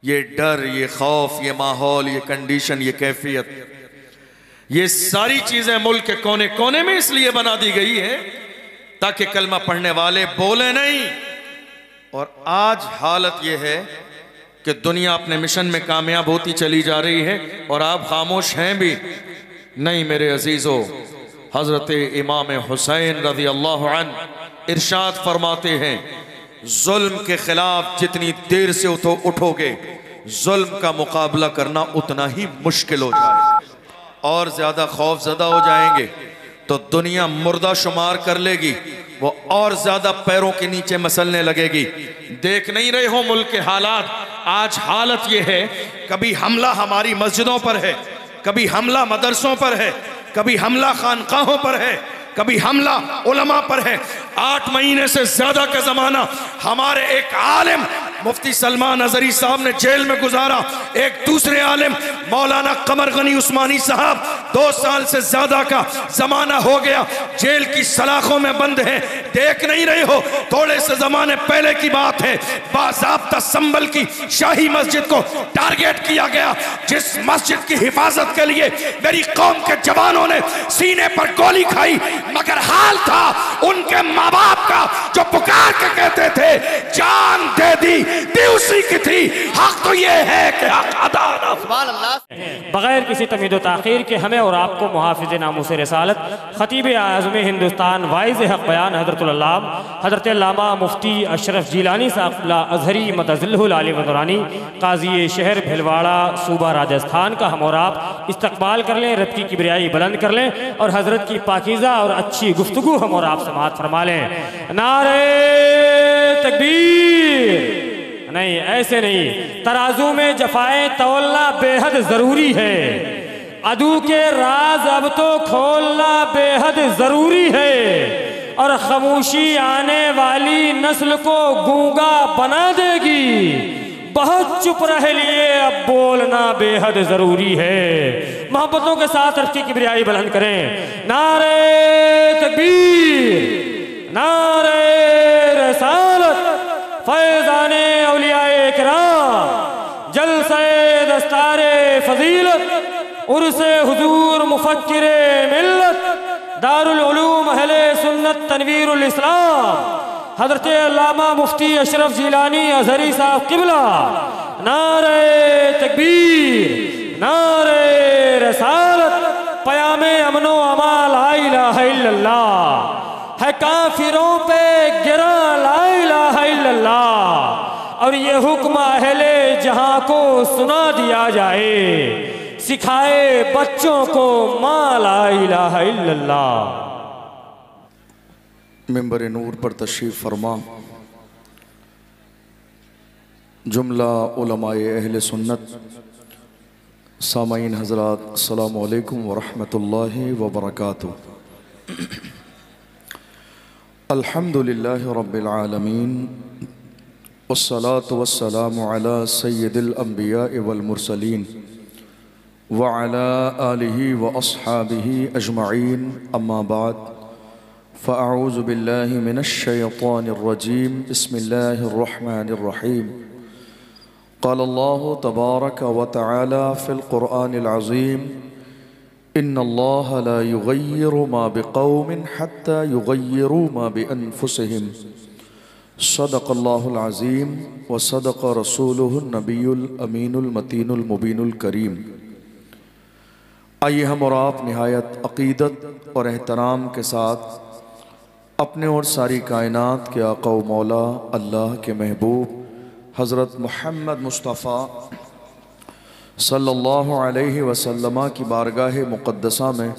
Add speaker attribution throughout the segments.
Speaker 1: ये डर, ये खौफ, ये माहौल, ये कंडीशन, ये कैफियत, ये सारी चीजें मुल्क के कोने कोने में इसलिए बना दी गई है ताकि कलमा पढ़ने वाले बोले नहीं। और आज हालत यह है कि दुनिया अपने मिशन में कामयाब होती चली जा रही है और आप खामोश हैं भी नहीं। मेरे अजीजों, हजरत इमाम हुसैन रज़ी अल्लाह अन्हु इरशाद फरमाते हैं, जुल्म के खिलाफ जितनी देर से उठोगे जुल्म का मुकाबला करना उतना ही मुश्किल हो जाएगा और ज्यादा खौफजदा हो जाएंगे तो दुनिया मुर्दा शुमार कर लेगी, वो और ज्यादा पैरों के नीचे मसलने लगेगी। देख नहीं रहे हो मुल्क के हालात? आज हालत ये है, कभी हमला हमारी मस्जिदों पर है, कभी हमला मदरसों पर है, कभी हमला खानकाहों पर है, कभी हमला उलमा पर है। 8 महीने से ज्यादा का जमाना हमारे एक आलिम मुफ्ती सलमान अजहरी साहब ने जेल में गुजारा। एक दूसरे आलिम मौलाना कमर गनी उस्मानी साहब 2 साल से ज्यादा का जमाना हो गया जेल की सलाखों में बंद है। देख नहीं रहे हो? थोड़े से जमाने पहले की बात है, बाज़ाब्ता संभल की शाही मस्जिद को टारगेट किया गया, जिस मस्जिद की हिफाजत के लिए मेरी कौम के जवानों ने सीने पर गोली खाई, मगर हाल था उनके माँ बाप का जो पुकार के कहते थे जान दे दी उसी की थी। हक तो ये है कि हक अदा ना।
Speaker 2: बगैर किसी तमीद व ताख़ीर के हमें और आपको मुहाफ़िज़ नामूस रिसालत ख़तीब आज़म हिंदुस्तान वाइज़ हक़ बयान हज़रत अल्लामा मुफ्ती अशरफ जिलानी साहब अज़हरी मदज़िल्हुल आली व नूरानी क़ाज़ी शहर भिलवाड़ा सूबा राजस्थान का हम और आप इस्तक़बाल कर लें, रब की किबरियाई बुलंद कर लें और हज़रत की पाकीज़ा और अच्छी गुफ्तगू हम और आप समाअत फरमा लें। नारे तकबीर। नहीं, ऐसे नहीं, तराजू में जफाए तौलना बेहद जरूरी है, अदू के राज अब तो खोलना बेहद जरूरी है और खामोशी आने वाली नस्ल को गूंगा बना देगी। बहुत चुप रह लिए अब बोलना बेहद जरूरी है। मोहब्बतों के साथ रब की किबरियाई बुलंद करें। नारे तकबीर, नारे रिसालत, फैज़ाने औलियाए किराम, जलसे दस्तारे फजीलत, उर्से हुजूर मुफक्किरे मिल्लत, दारुल उलूम अहले सुन्नत तनवीरुल इस्लाम, हज़रत अल्लामा मुफ्ती अशरफ जिलानी अज़हरी साहब क़िबला। नारे तकबीर, नारे रिसालत, क़यामे अमनो अमा ला इलाहा इल्लल्लाह है काफिरों पे गिरा ला इलाहा इल्लल्लाह। और ये हुक्म अहले जहां को सुना दिया जाए, सिखाए बच्चों को मा ला इलाहा इल्लल्लाह।
Speaker 1: मिंबर नूर पर तशरीफ़ फरमा जुमला उलमाए अहले सुन्नत, सामाईन हज़रात, अस्सलामु अलैकुम व रहमतुल्लाहि व बरकातुहू। अल्हम्दुलिल्लाहि रब्बिल आलमीन वस्सलातु वस्सलामु अला सय्यिदिल अंबिया वल मुरसलीन व अला आलिहि व अस्हाबिहि अजमईन, अम्मा बाद, फ़अऊज़ु बिल्लाहि मिनश शैतानिर रजीम, बिस्मिल्लाहिर रहमानिर रहीम। क़ालल्लाहु तबारक व तआला फ़िल क़ुरआनिल अज़ीम, इन्नल्लाहा ला युग़य्यिरु मा बिक़ौमिन हत्ता युग़य्यिरू मा बिअन्फुसिहिम। सदक़ल्लाहुल अज़ीम व सदक़ रसूलुहुन नबियुल अमीनुल मतीनुल मुबीनुल करीम। आइए हम और आप निहायत अक़ीदत और एहतराम के साथ अपने और सारी कायनात के आका व मौला अल्लाह के महबूब हज़रत मुहम्मद मुस्तफ़ा सल्लल्लाहु अलैहि वसल्लम की बारगाह मुक़द्दसा में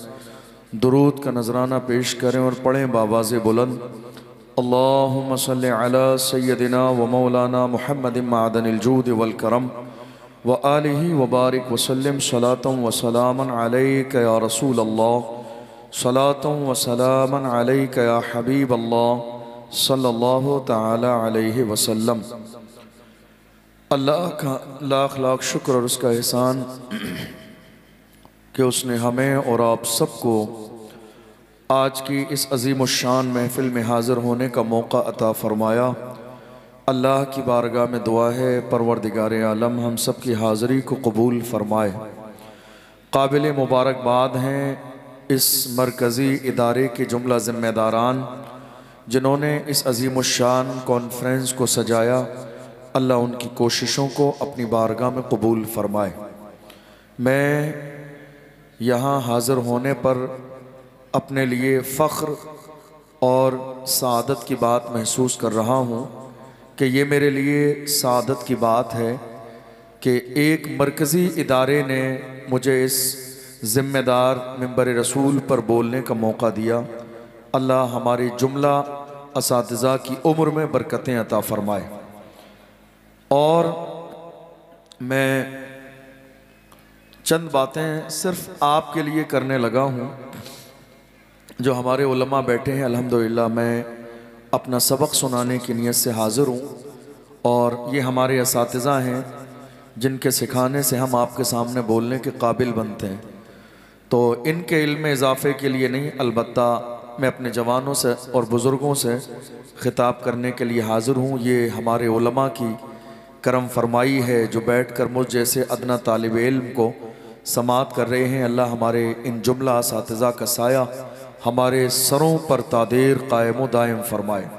Speaker 1: दुरूद का नजराना पेश करें और पढ़ें बावाज़े बुलंद, अल्लाहुम्मा सल्लि अला सय्यदिना व मौलाना मुहम्मदिन मादनिल जूद वल करम व आलिहि व बारिक वसल्लम सलातन व सलामन अलैका या रसूल अल्लाह, सलातन व सलामन अलैका या हबीब अल्लाह सल्लल्लाहु तआला अलैहि वसल्लम। अल्लाह का लाख लाख शुक्र और उसका एहसान कि उसने हमें और आप सबको आज की इस अजीम शान महफिल में हाज़िर होने का मौका अता फ़रमाया। अल्लाह की बारगाह में दुआ है परवरदिगार आलम हम सब की हाज़री को कबूल फ़रमाए। काबिल मुबारकबाद हैं इस मरकज़ी इदारे के जुमला ज़िम्मेदारान जिन्होंने इस अज़ीमुश्शान कॉन्फ्रेंस को सजाया। अल्लाह उनकी कोशिशों को अपनी बारगाह में कबूल फ़रमाए। मैं यहाँ हाज़िर होने पर अपने लिए फ़ख्र और सआदत की बात महसूस कर रहा हूँ कि ये मेरे लिए सआदत की बात है कि एक मरकज़ी इदारे ने मुझे इस ज़िम्मेदार मिंबर रसूल पर बोलने का मौका दिया। अल्लाह हमारे जुमला असातिज़ा की उम्र में बरकतें अता फ़रमाए। और मैं चंद बातें सिर्फ़ आपके लिए करने लगा हूँ। जो हमारे उलमा बैठे हैं अल्हम्दुलिल्लाह मैं अपना सबक सुनाने की नीयत से हाज़िर हूँ और ये हमारे असातिज़ा हैं जिनके सिखाने से हम आपके सामने बोलने के काबिल बनते हैं। तो इनके इल्म इजाफ़े के लिए नहीं, अलबत्ता मैं अपने जवानों से और बुज़ुर्गों से ख़िताब करने के लिए हाज़िर हूँ। ये हमारे उलमा की करम फरमाई है जो बैठ कर मुझ जैसे अदना तालिब इल्म को समात कर रहे हैं। अल्लाह हमारे इन जुमला असातिज़ा का साया हमारे सरों पर तादेर कायम दायम फरमाए।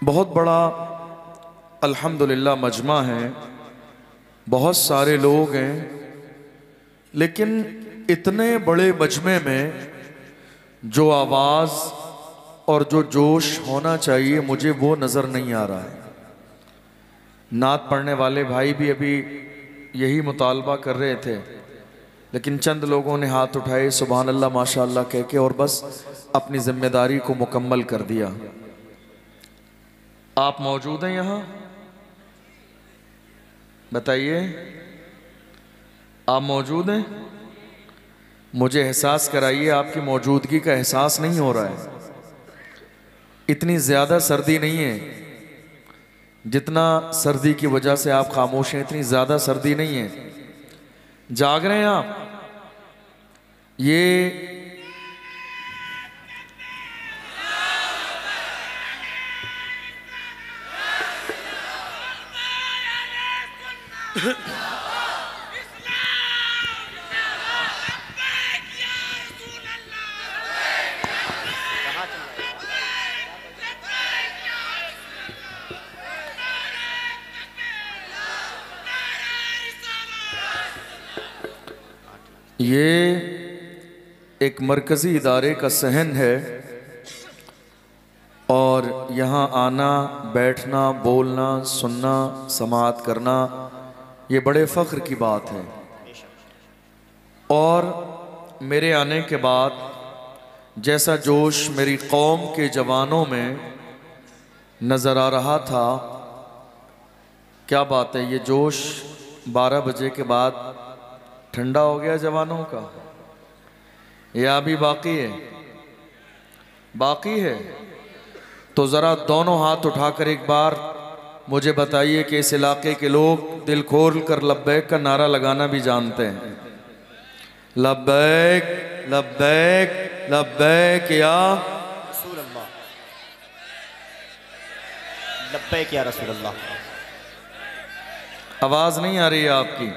Speaker 1: बहुत बड़ा अल्हम्दुलिल्लाह मजमा है, बहुत सारे लोग हैं, लेकिन इतने बड़े मजमे में जो आवाज़ और जो जोश होना चाहिए मुझे वो नज़र नहीं आ रहा है। नात पढ़ने वाले भाई भी अभी यही मुतालबा कर रहे थे, लेकिन चंद लोगों ने हाथ उठाए सुभान अल्लाह माशाअल्लाह कह के और बस अपनी जिम्मेदारी को मुकम्मल कर दिया। आप मौजूद हैं यहाँ? बताइए, आप मौजूद हैं? मुझे एहसास कराइए, आपकी मौजूदगी का एहसास नहीं हो रहा है। इतनी ज़्यादा सर्दी नहीं है, जितना सर्दी की वजह से आप खामोश हैं इतनी ज़्यादा सर्दी नहीं है। जाग रहे हैं आप? ये एक मरकज़ी इदारे का सहन है और यहाँ आना, बैठना, बोलना, सुनना, समाअत करना ये बड़े फ़ख्र की बात है। और मेरे आने के बाद जैसा जोश मेरी कौम के जवानों में नज़र आ रहा था, क्या बात है, ये जोश 12 बजे के बाद ठंडा हो गया जवानों का या अभी बाकी है? बाकी है तो ज़रा दोनों हाथ उठाकर एक बार मुझे बताइए कि इस इलाके के लोग दिल खोल कर लब्बैक का नारा लगाना भी जानते हैं। लब्बैक लब्बैक लब्बैक या
Speaker 3: रसूल अल्लाह, लब्बैक या रसूल अल्लाह।
Speaker 1: आवाज़ नहीं आ रही है आपकी?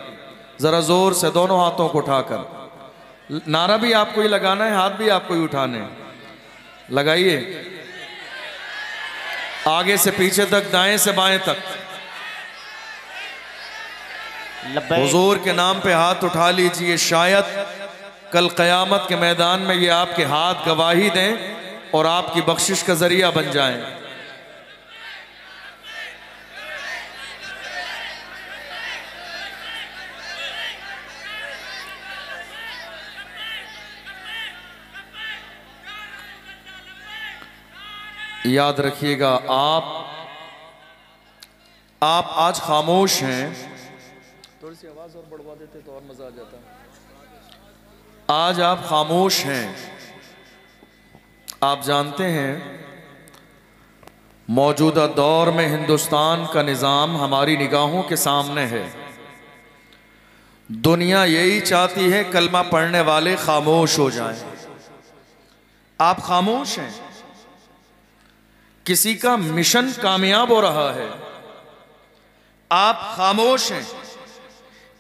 Speaker 1: ज़रा ज़ोर से दोनों हाथों को उठाकर, नारा भी आपको ही लगाना है, हाथ भी आपको ही उठाने। लगाइए, आगे से पीछे तक, दाएं से बाएं तक। हुजूर के नाम पे हाथ उठा लीजिए। शायद कल क़यामत के मैदान में ये आपके हाथ गवाही दें और आपकी बख्शिश का जरिया बन जाएं। याद रखिएगा, आप आज खामोश हैं। थोड़ी सी आवाज और बढ़वा देते तो और मजा आ जाता। आज आप खामोश हैं। आप जानते हैं मौजूदा दौर में हिंदुस्तान का निज़ाम हमारी निगाहों के सामने है। दुनिया यही चाहती है कलमा पढ़ने वाले खामोश हो जाएं। आप खामोश हैं। किसी का मिशन कामयाब हो रहा है, आप खामोश हैं,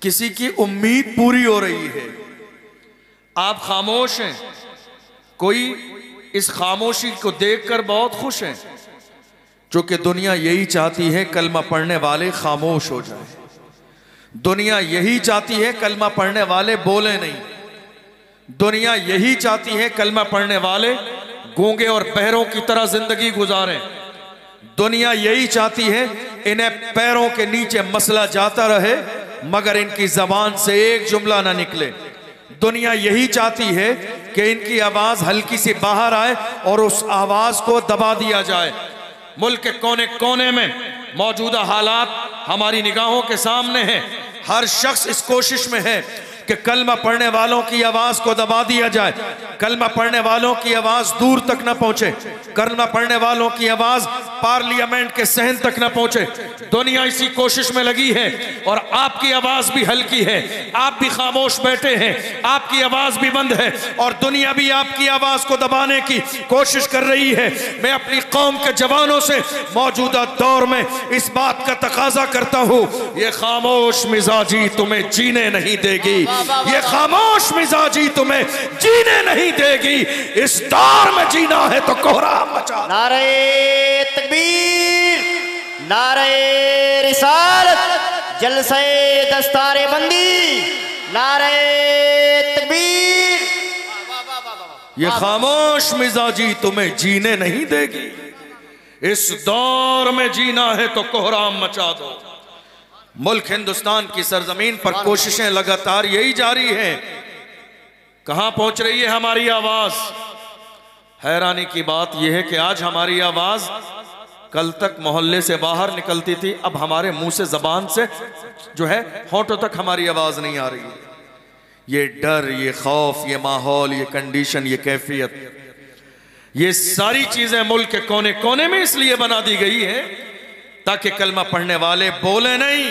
Speaker 1: किसी की उम्मीद पूरी हो रही है, आप खामोश हैं, कोई इस खामोशी को देखकर बहुत खुश है, क्योंकि दुनिया यही चाहती है कलमा पढ़ने वाले खामोश हो जाए। दुनिया यही चाहती है कलमा पढ़ने वाले बोले नहीं। दुनिया यही चाहती है कलमा पढ़ने वाले गूंगे और बहरों की तरह जिंदगी गुजारें। दुनिया यही चाहती है इन्हें पैरों के नीचे मसला जाता रहे मगर इनकी जबान से एक जुमला ना निकले। दुनिया यही चाहती है कि इनकी आवाज हल्की सी बाहर आए और उस आवाज को दबा दिया जाए। मुल्क के कोने कोने में मौजूदा हालात हमारी निगाहों के सामने हैं। हर शख्स इस कोशिश में है कि कलमा पढ़ने वालों की आवाज को दबा दिया जाए, कलमा पढ़ने वालों की आवाज दूर तक न पहुंचे, कलमा पढ़ने वालों की आवाज पार्लियामेंट के सहन तक न पहुंचे। दुनिया इसी कोशिश में लगी है और आपकी आवाज भी हल्की है, आप भी खामोश बैठे हैं, आपकी आवाज भी बंद है और दुनिया भी आपकी आवाज को दबाने की कोशिश कर रही है। मैं अपनी कौम के जवानों से मौजूदा दौर में इस बात का तकाजा करता हूं, ये खामोश मिजाजी तुम्हें जीने नहीं देगी, ये खामोश मिजाजी तुम्हें जीने नहीं देगी। इस दौर में जीना है तो कोहराम मचा।
Speaker 3: नारे तकबीर, नारे रिसालत, जलसे दस्तारे बंदी, नारे तकबीर।
Speaker 1: ये खामोश मिजाजी तुम्हें जीने नहीं देगी। इस दौर में जीना है तो कोहराम मचा दो। मुल्क हिंदुस्तान की सरजमीन पर कोशिशें लगातार यही जारी हैं। कहां पहुंच रही है हमारी आवाज? हैरानी की बात यह है कि आज हमारी आवाज कल तक मोहल्ले से बाहर निकलती थी, अब हमारे मुंह से, जबान से जो है होंठों तक हमारी आवाज नहीं आ रही है। ये डर, ये खौफ, ये माहौल, ये कंडीशन, ये कैफियत, ये सारी चीजें मुल्क के कोने कोने में इसलिए बना दी गई है ताकि कलमा पढ़ने वाले बोले नहीं।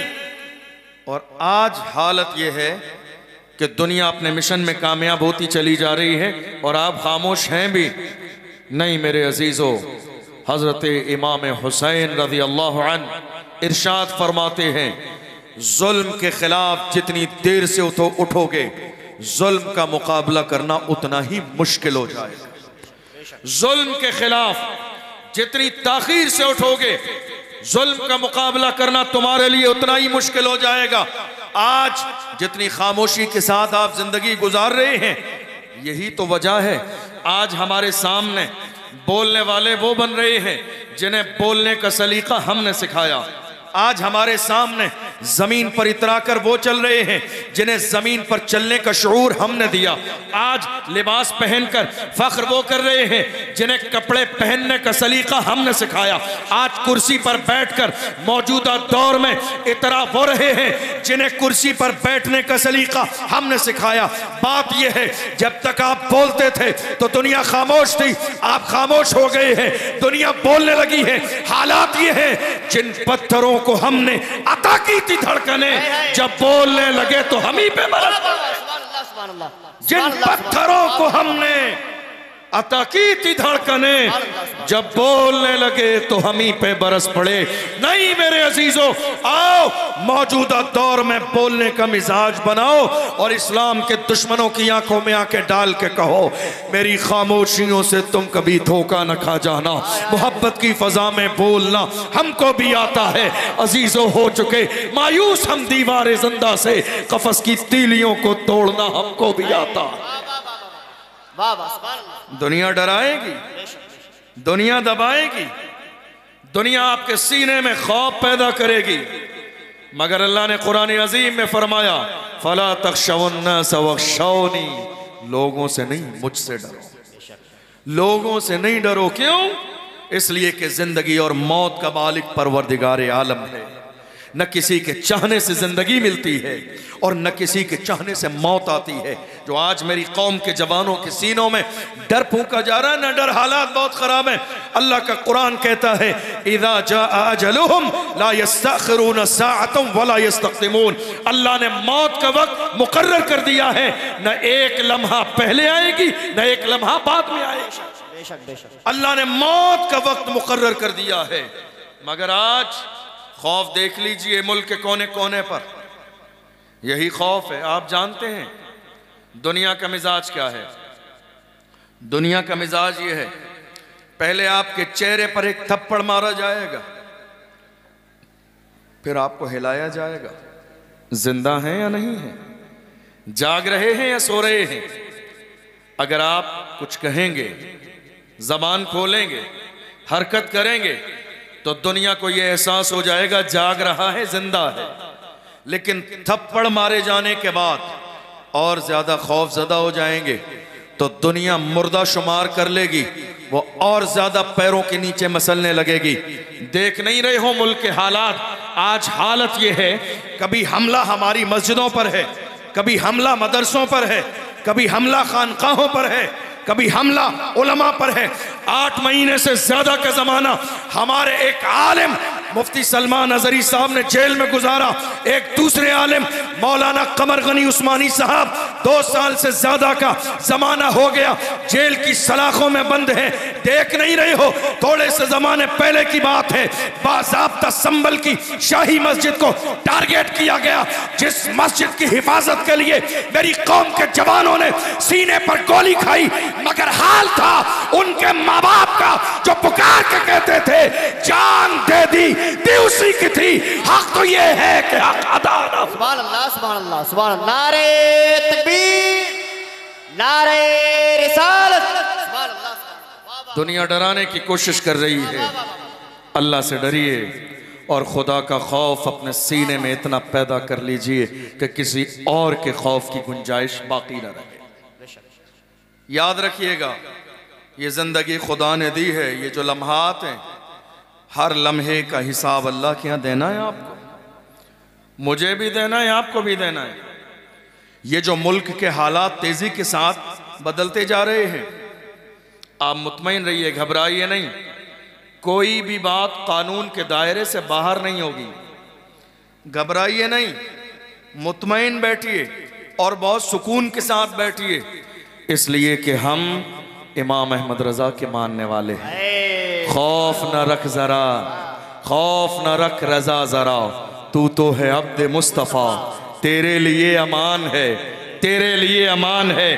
Speaker 1: और आज हालत यह है कि दुनिया अपने मिशन में कामयाब होती चली जा रही है और आप खामोश हैं भी नहीं। मेरे अजीजों, हजरत इमाम हुसैन रज़ी अल्लाह अन्हु इरशाद फरमाते हैं, जुल्म के खिलाफ जितनी देर से उठोगे जुल्म का मुकाबला करना उतना ही मुश्किल हो जाएगा। जुल्म के खिलाफ जितनी ताखीर से उठोगे जुल्म का मुकाबला करना तुम्हारे लिए उतना ही मुश्किल हो जाएगा। आज जितनी खामोशी के साथ आप जिंदगी गुजार रहे हैं, यही तो वजह है आज हमारे सामने बोलने वाले वो बन रहे हैं जिन्हें बोलने का सलीका हमने सिखाया। आज हमारे सामने जमीन पर इतराकर वो चल रहे हैं जिन्हें जमीन पर चलने का शऊर हमने दिया। आज लिबास पहनकर फख्र वो कर रहे हैं जिन्हें कपड़े पहनने का सलीका हमने सिखाया। आज कुर्सी पर बैठकर मौजूदा दौर में इतराफ हो रहे हैं जिन्हें कुर्सी पर बैठने का सलीका हमने सिखाया। बात यह है, जब तक आप बोलते थे तो दुनिया खामोश थी, आप खामोश हो गए हैं, दुनिया बोलने लगी है। हालात ये है, जिन पत्थरों को हमने अता की थी धड़कने, जब बोलने लगे तो हम ही पे बरस पड़े। जिन पत्थरों को हमने अता की थी धड़कने, जब बोलने लगे तो हम ही पे बरस पड़े। नहीं मेरे अजीजों, आओ मौजूदा दौर में बोलने का मिजाज बनाओ और इस्लाम के दुश्मनों की आंखों में आंखें डाल के कहो, मेरी खामोशियों से तुम कभी धोखा न खा जाना। मोहब्बत की फजा में बोलना हमको भी आता है। अजीजों, हो चुके मायूस हम दीवारे जिंदा से, कफस की तीलियों को तोड़ना हमको भी आता। दुनिया डराएगी, दुनिया दबाएगी, दुनिया आपके सीने में खौफ पैदा करेगी, मगर अल्लाह ने कुरान अजीम में फरमाया, फला तख्शवन्नास वख्शौनी, लोगों से नहीं मुझसे डरो, लोगों से नहीं डरो। क्यों? इसलिए कि जिंदगी और मौत का मालिक परवरदिगार आलम है। न किसी के चाहने से जिंदगी मिलती है और न किसी के चाहने से मौत आती है। जो आज मेरी कौम के जवानों के सीनों में डर फूंका जा रहा है ना, डर, हालात बहुत खराब है। अल्लाह का कुरान कहता है, इज़ा जाअ अजलुहुम ला यस्तअखिरून साअतन वला यस्तक़दिमून। अल्लाह ने मौत का वक्त मुकर्रर कर दिया है, न एक लम्हा पहले आएगी न एक लम्हा बाद में आएगी।
Speaker 3: बेशक बेशक।
Speaker 1: अल्लाह ने मौत का वक्त मुकर्रर कर दिया है। मगर आज खौफ देख लीजिए मुल्क के कोने कोने पर, यही खौफ है। आप जानते हैं दुनिया का मिजाज क्या है? दुनिया का मिजाज ये है, पहले आपके चेहरे पर एक थप्पड़ मारा जाएगा, फिर आपको हिलाया जाएगा, जिंदा हैं या नहीं हैं, जाग रहे हैं या सो रहे हैं। अगर आप कुछ कहेंगे, जबान खोलेंगे, हरकत करेंगे, तो दुनिया को यह एहसास हो जाएगा जाग रहा है, जिंदा है। लेकिन थप्पड़ मारे जाने के बाद और ज्यादा खौफजदा हो जाएंगे तो दुनिया मुर्दा शुमार कर लेगी, वो और ज्यादा पैरों के नीचे मसलने लगेगी। देख नहीं रहे हो मुल्क के हालात? आज हालत ये है, कभी हमला हमारी मस्जिदों पर है, कभी हमला मदरसों पर है, कभी हमला खानकाहों पर है, कभी हमला उलमा पर है। 8 महीने से ज्यादा का जमाना हमारे एक आलिम मुफ्ती सलमान अजहरी साहब ने जेल में गुजारा। एक दूसरे आलिम मौलाना कमर गनी उस्मानी साहब 2 साल से ज्यादा का जमाना हो गया जेल की सलाखों में बंद है। देख नहीं रहे हो? थोड़े से जमाने पहले की बात है, बाज़ाब्ता संभल की शाही मस्जिद को टारगेट किया गया, जिस मस्जिद की हिफाजत के लिए मेरी कौम के जवानों ने सीने पर गोली खाई। मगर हाल था उनके माँ बाप का जो पुकार के कहते थे जान दे दी उसी की थी। हक तो ये है कि हक अदा ना।
Speaker 3: सुभान अल्लाह सुभान अल्लाह सुभान अल्लाह। नारे तकबीर, नारे रिसालत। सुभान अल्लाह।
Speaker 1: दुनिया डराने की कोशिश कर रही है, अल्लाह से डरिए और खुदा का खौफ अपने सीने में इतना पैदा कर लीजिए कि किसी और के खौफ की गुंजाइश बाकी न रहे। याद रखिएगा, ये जिंदगी खुदा ने दी है, ये जो लम्हात हैं, हर लम्हे का हिसाब अल्लाह के यहाँ देना है आपको, मुझे भी देना है, आपको भी देना है। ये जो मुल्क के हालात तेजी के साथ बदलते जा रहे हैं, आप मुतमईन रहिए, घबराइए नहीं। कोई भी बात कानून के दायरे से बाहर नहीं होगी, घबराइए नहीं, मुतमईन बैठिए और बहुत सुकून के साथ बैठिए, इसलिए कि हम इमाम अहमद रजा के मानने वाले हैं। खौफ न रख जरा, खौफ न रख रजा जरा, तू तो है अब्द मुस्तफ़ा, तेरे लिए अमान है, तेरे लिए अमान है,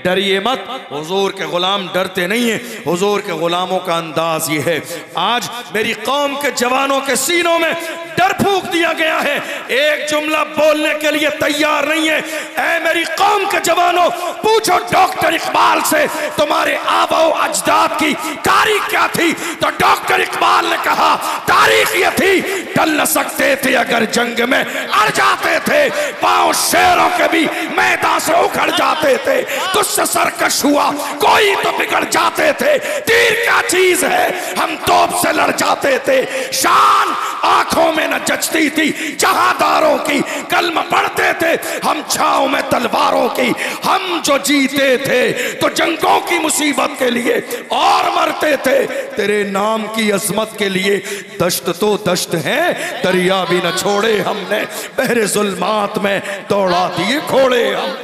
Speaker 1: डरिए मत। हुजूर के गुलाम डरते नहीं है, हुजूर के गुलामों का अंदाज ये है। आज मेरी कौम के जवानों के सीनों में डर फूंक दिया गया है, एक जुमला बोलने के लिए तैयार नहीं है। ऐ मेरी कौम के जवानों, पूछो डॉक्टर इकबाल से तुम्हारे आबा अजदाद की तारीख क्या थी, तो डॉक्टर इकबाल ने कहा तारीख ये थी, टल न सकते थे अगर जंग में अड़ जाते थे, पांव शेरों के भी मैदान से उखड़ जाते थे, तुझसे सरकश हुआ कोई तो बिगड़ जाते थे, तीर क्या चीज है हम तोप से लड़ जाते थे, शान आंखों में न जचती थी जहादारों की, कलम पढ़ते थे हम छांव में तलवारों की, हम जो जीते थे तो जंगों की मुसीबत के लिए और मरते थे तेरे नाम की अजमत के लिए। दश्त तो दश्त है, दरिया भी न छोड़े हमने, बहरे जुल्मात में दौड़ा दिए घोड़े हम।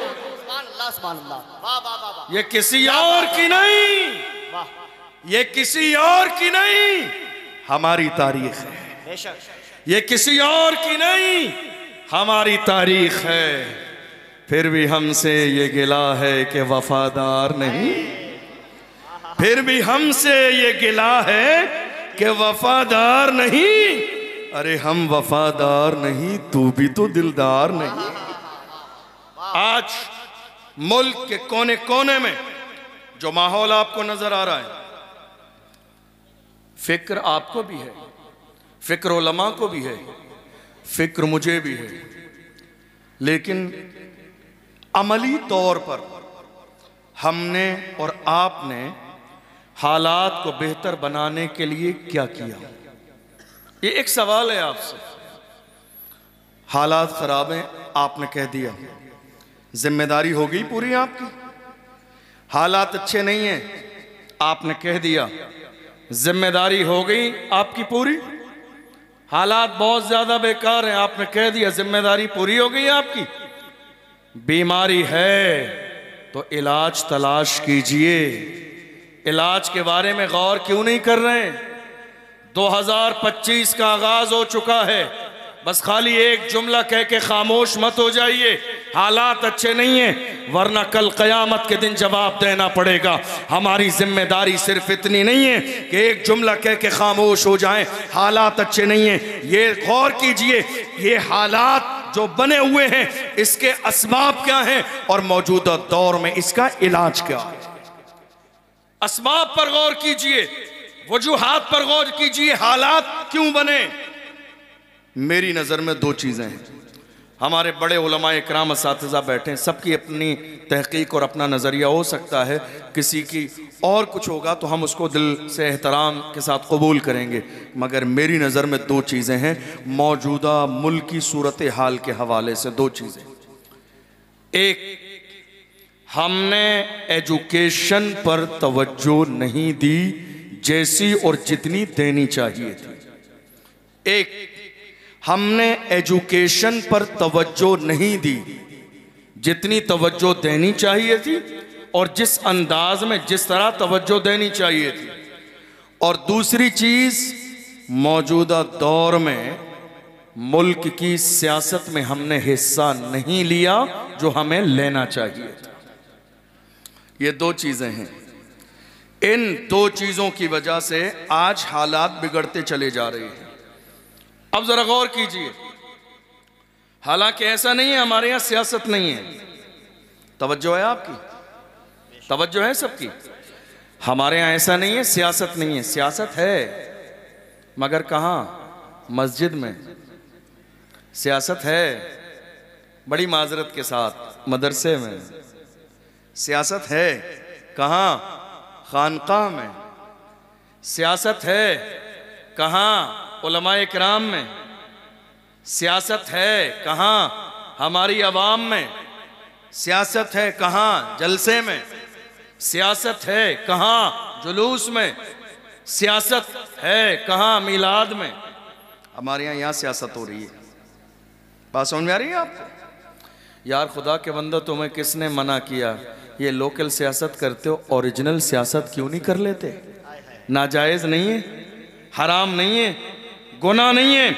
Speaker 1: ये किसी और की नहीं, ये किसी और की नहीं, हमारी तारीख है। ये किसी और की नहीं, हमारी तारीख है। फिर भी हमसे ये गिला है कि वफादार नहीं, फिर भी हमसे ये गिला है कि वफादार नहीं। अरे हम वफादार नहीं, तू भी तो दिलदार नहीं। आज मुल्क के कोने कोने में जो माहौल आपको नजर आ रहा है, फिक्र आपको भी है, फिक्र उलमा को भी है, फिक्र मुझे भी है, लेकिन अमली तौर पर हमने और आपने हालात को बेहतर बनाने के लिए क्या किया? ये एक सवाल है आपसे। हालात खराब हैं, आपने कह दिया, जिम्मेदारी हो गई पूरी आपकी। हालात अच्छे नहीं हैं, आपने कह दिया, जिम्मेदारी हो गई आपकी पूरी। हालात बहुत ज्यादा बेकार हैं, आपने कह दिया, जिम्मेदारी पूरी हो गई आपकी। बीमारी है तो इलाज तलाश कीजिए, इलाज के बारे में गौर क्यों नहीं कर रहे हैं? 2025 का आगाज हो चुका है, बस खाली एक जुमला कह के खामोश मत हो जाइए, हालात अच्छे नहीं हैं, वरना कल क़यामत के दिन जवाब देना पड़ेगा। हमारी जिम्मेदारी सिर्फ इतनी नहीं है कि एक जुमला कह के खामोश हो जाएं, हालात अच्छे नहीं हैं। ये गौर कीजिए, ये हालात जो बने हुए हैं इसके असबाब क्या हैं और मौजूदा दौर में इसका इलाज क्या है। असबाब पर गौर कीजिए, वजूहात पर गौर कीजिए, हालात क्यों बने। मेरी नज़र में दो चीज़ें हैं। हमारे बड़े उलमा इकराम असातिज़ा बैठे हैं, सबकी अपनी तहकीक और अपना नज़रिया हो सकता है, किसी की और कुछ होगा तो हम उसको दिल से एहतराम के साथ कबूल करेंगे, मगर मेरी नज़र में दो चीज़ें हैं मौजूदा मुल्क की सूरत हाल के हवाले से। दो चीज़ें, एक, हमने एजुकेशन पर तवज्जो नहीं दी जैसी और जितनी देनी चाहिए थी। एक, हमने एजुकेशन पर तवज्जो नहीं दी जितनी तवज्जो देनी चाहिए थी और जिस अंदाज में जिस तरह तवज्जो देनी चाहिए थी। और दूसरी चीज़, मौजूदा दौर में मुल्क की सियासत में हमने हिस्सा नहीं लिया जो हमें लेना चाहिए था। ये दो चीज़ें हैं। इन दो चीज़ों की वजह से आज हालात बिगड़ते चले जा रहे हैं। अब ज़रा गौर कीजिए, हालांकि ऐसा नहीं है हमारे यहाँ सियासत नहीं है, तवज्जो है आपकी, तवज्जो है सबकी। हमारे यहाँ ऐसा नहीं है सियासत नहीं है, सियासत है, मगर कहाँ? मस्जिद में सियासत है, बड़ी माजरत के साथ मदरसे में सियासत है, कहाँ? खानकाह में सियासत है, कहाँ? उलमाए किराम में सियासत है, कहाँ? हमारी आवाम में सियासत है, कहाँ? जलसे में सियासत है, कहाँ? जुलूस में सियासत है, कहाँ? मिलाद में। हमारे यहाँ सियासत हो रही है। बात समझ में आ रही है आपको? यार खुदा के बंदो, तुम्हें किसने मना किया? ये लोकल सियासत करते हो, ओरिजिनल सियासत क्यों नहीं कर लेते? नाजायज़ नहीं है, हराम नहीं है, गुनाह नहीं है।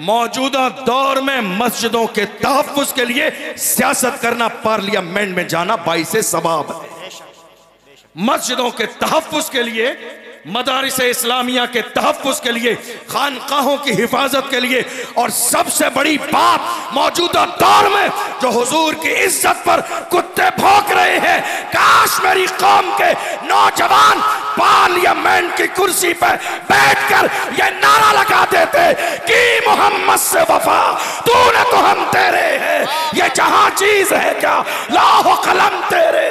Speaker 1: मौजूदा दौर में मस्जिदों के तहफ़्फ़ुज़ के लिए सियासत करना, पार्लियामेंट में जाना बाइसे सवाब है। मस्जिदों के तहफ़्फ़ुज़ के लिए, मदारिस इस्लामिया के तहफ़्फ़ुज़ के लिए, खानकाहों की हिफाजत के लिए, और सबसे बड़ी बात मौजूदा दौर में जो हुजूर की इज्जत पर कुत्ते भौंक रहे हैं, काश मेरी कौम के नौजवान पार्लियामेंट की कुर्सी पर बैठकर ये नारा लगा देते कि मोहम्मद से वफा तूने तो हम तेरे हैं, ये जहां चीज है क्या लाहो कलम तेरे।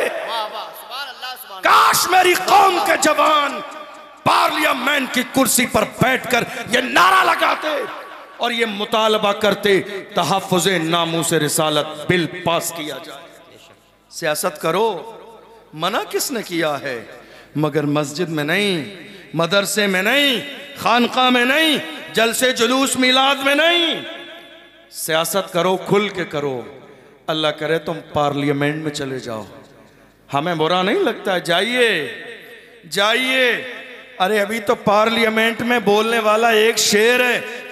Speaker 1: काश मेरी कौम के जवान पार्लियामेंट की कुर्सी पर बैठकर ये नारा लगाते और ये मुतालबा करते तहफ़्फ़ुज़े नामूसे रिसालत बिल पास किया जाए। सियासत करो, मना किसने किया है? मगर मस्जिद में नहीं, मदरसे में नहीं, खानका में नहीं, जलसे जुलूस मिलाद में नहीं। सियासत करो, खुल के करो। अल्लाह करे तुम पार्लियामेंट में चले जाओ, हमें बुरा नहीं लगता है, जाइए जाइए। अरे अभी तो पार्लियामेंट में बोलने वाला एक शेर है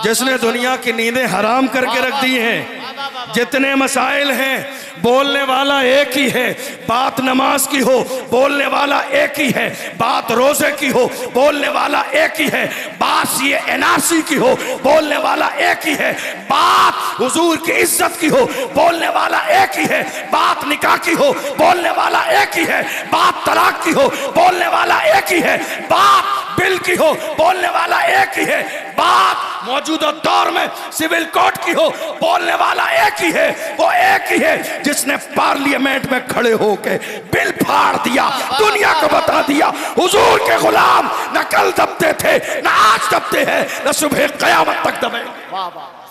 Speaker 1: जिसने दुनिया की नींदें हराम करके रख दी हैं। जितने मसाइल हैं बोलने वाला एक ही है, बात नमाज की हो बोलने वाला एक ही है, बात रोजे की हो बोलने वाला एक ही है, बात ये एनआरसी की हो बोलने वाला एक ही है, बात हुजूर की इज्जत की हो बोलने वाला एक ही है, बात निकाह की हो बोलने वाला एक ही है, बात तलाक की हो बोलने वाला एक ही है, बात बिल की हो बोलने वाला एक ही है, बात मौजूदा दौर में सिविल कोड की हो बोलने वाला एक ही है। वो एक ही है जिसने पार्लियामेंट में खड़े होकर बिल फाड़ दिया, दुनिया को बता दिया हुजूर के गुलाम न कल दबते थे, न आज दबते हैं, न सुबह क़यामत तक दबेंगे।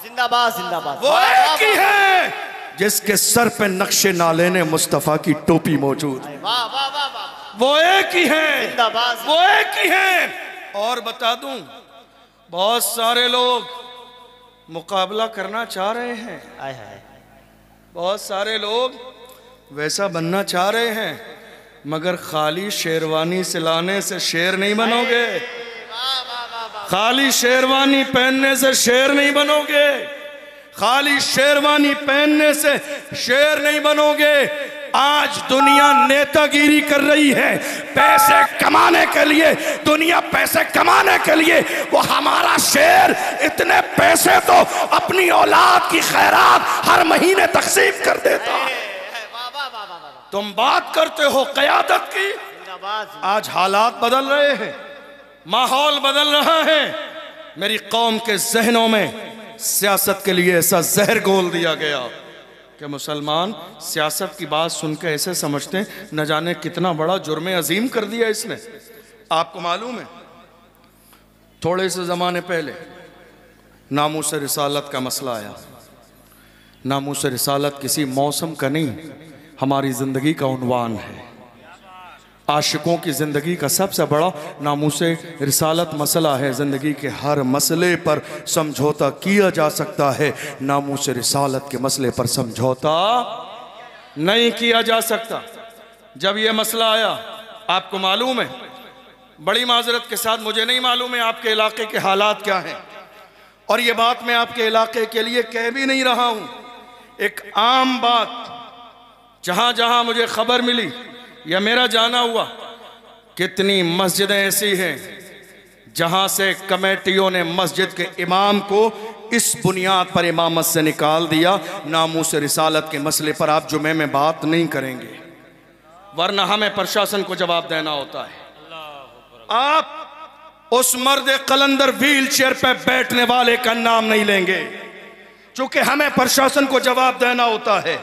Speaker 3: जिंदाबाद जिंदाबाद।
Speaker 1: वो एक ही है जिसके सर पे नक्शे नाले ने मुस्तफा की टोपी मौजूद है। वो एक ही है, वो एक ही है। और बता दूं, बहुत सारे लोग मुकाबला करना चाह रहे हैं, बहुत सारे लोग वैसा बनना चाह रहे हैं, मगर खाली शेरवानी सिलाने से शेर नहीं बनोगे, खाली शेरवानी पहनने से शेर नहीं बनोगे, खाली शेरवानी पहनने से शेर नहीं बनोगे। आज दुनिया नेतागिरी कर रही है पैसे कमाने के लिए, दुनिया पैसे कमाने के लिए। वो हमारा शेर इतने पैसे तो अपनी औलाद की खैरात हर महीने तकसीम कर देता है। तुम बात करते हो क़यादत की, आज हालात बदल रहे हैं, माहौल बदल रहा है। मेरी कौम के जहनों में सियासत के लिए ऐसा जहर घोल दिया गया कि मुसलमान सियासत की बात सुनकर ऐसे समझते हैं न जाने कितना बड़ा जुर्म अजीम कर दिया इसने। आपको मालूम है थोड़े से ज़माने पहले नामूस रिसालत का मसला आया। नामूस रिसालत किसी मौसम का नहीं, हमारी ज़िंदगी का उन्वान है। आशिकों की ज़िंदगी का सबसे बड़ा नामूस रिसालत मसला है। ज़िंदगी के हर मसले पर समझौता किया जा सकता है, नामूस रिसालत के मसले पर समझौता नहीं किया जा सकता। जब यह मसला आया, आपको मालूम है, बड़ी माजरत के साथ मुझे नहीं मालूम है आपके इलाके के हालात क्या हैं, और ये बात मैं आपके इलाके के लिए कह भी नहीं रहा हूँ। एक आम बात जहाँ जहाँ मुझे खबर मिली या मेरा जाना हुआ, कितनी मस्जिदें ऐसी हैं जहाँ से कमेटियों ने मस्जिद के इमाम को इस बुनियाद पर इमामत से निकाल दिया, नामूस रिसालत के मसले पर आप जुमे में बात नहीं करेंगे, वरना हमें प्रशासन को जवाब देना होता है। आप उस मर्द कलंदर व्हील चेयर पर बैठने वाले का नाम नहीं लेंगे, चूंकि हमें प्रशासन को जवाब देना होता है।